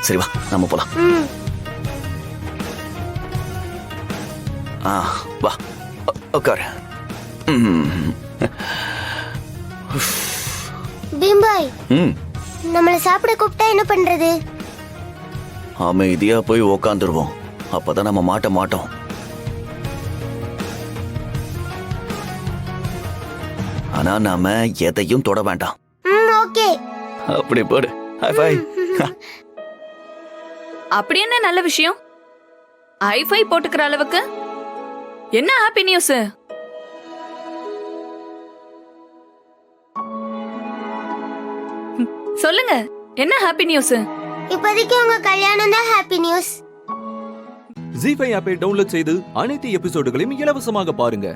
Speaker 24: சரி வா, நம்ம போலாம். வா உட்காரு.
Speaker 17: பீம்பாய், நம்மள சாப்பிட கூப்பிட்டா என்ன பண்றது?
Speaker 24: அமைதியா போய் உக்காந்துருவோம். அப்பதான் நம்ம மாட்ட மாட்டோம். ஆனா நாம எதையும் தொட வேண்டாம்.
Speaker 17: ஓகே.
Speaker 24: அப்படி போடு. ஹை-ஃபை.
Speaker 18: அப்படி என்ன நல்ல விஷயம்? ஹை-ஃபை போட்டுக்கிற அளவுக்கு என்ன ஹாப்பி நியூஸ்? சொல்லுங்க, என்ன ஹாப்பி நியூஸ்?
Speaker 17: இப்போதைக்கு உங்க கல்யாணம் தான் ஹாப்பி நியூஸ்.
Speaker 5: ஜி5 ஆப்பை டவுன்லோட் செய்து அனைத்து எபிசோடுகளையும் இலவசமாக பாருங்க.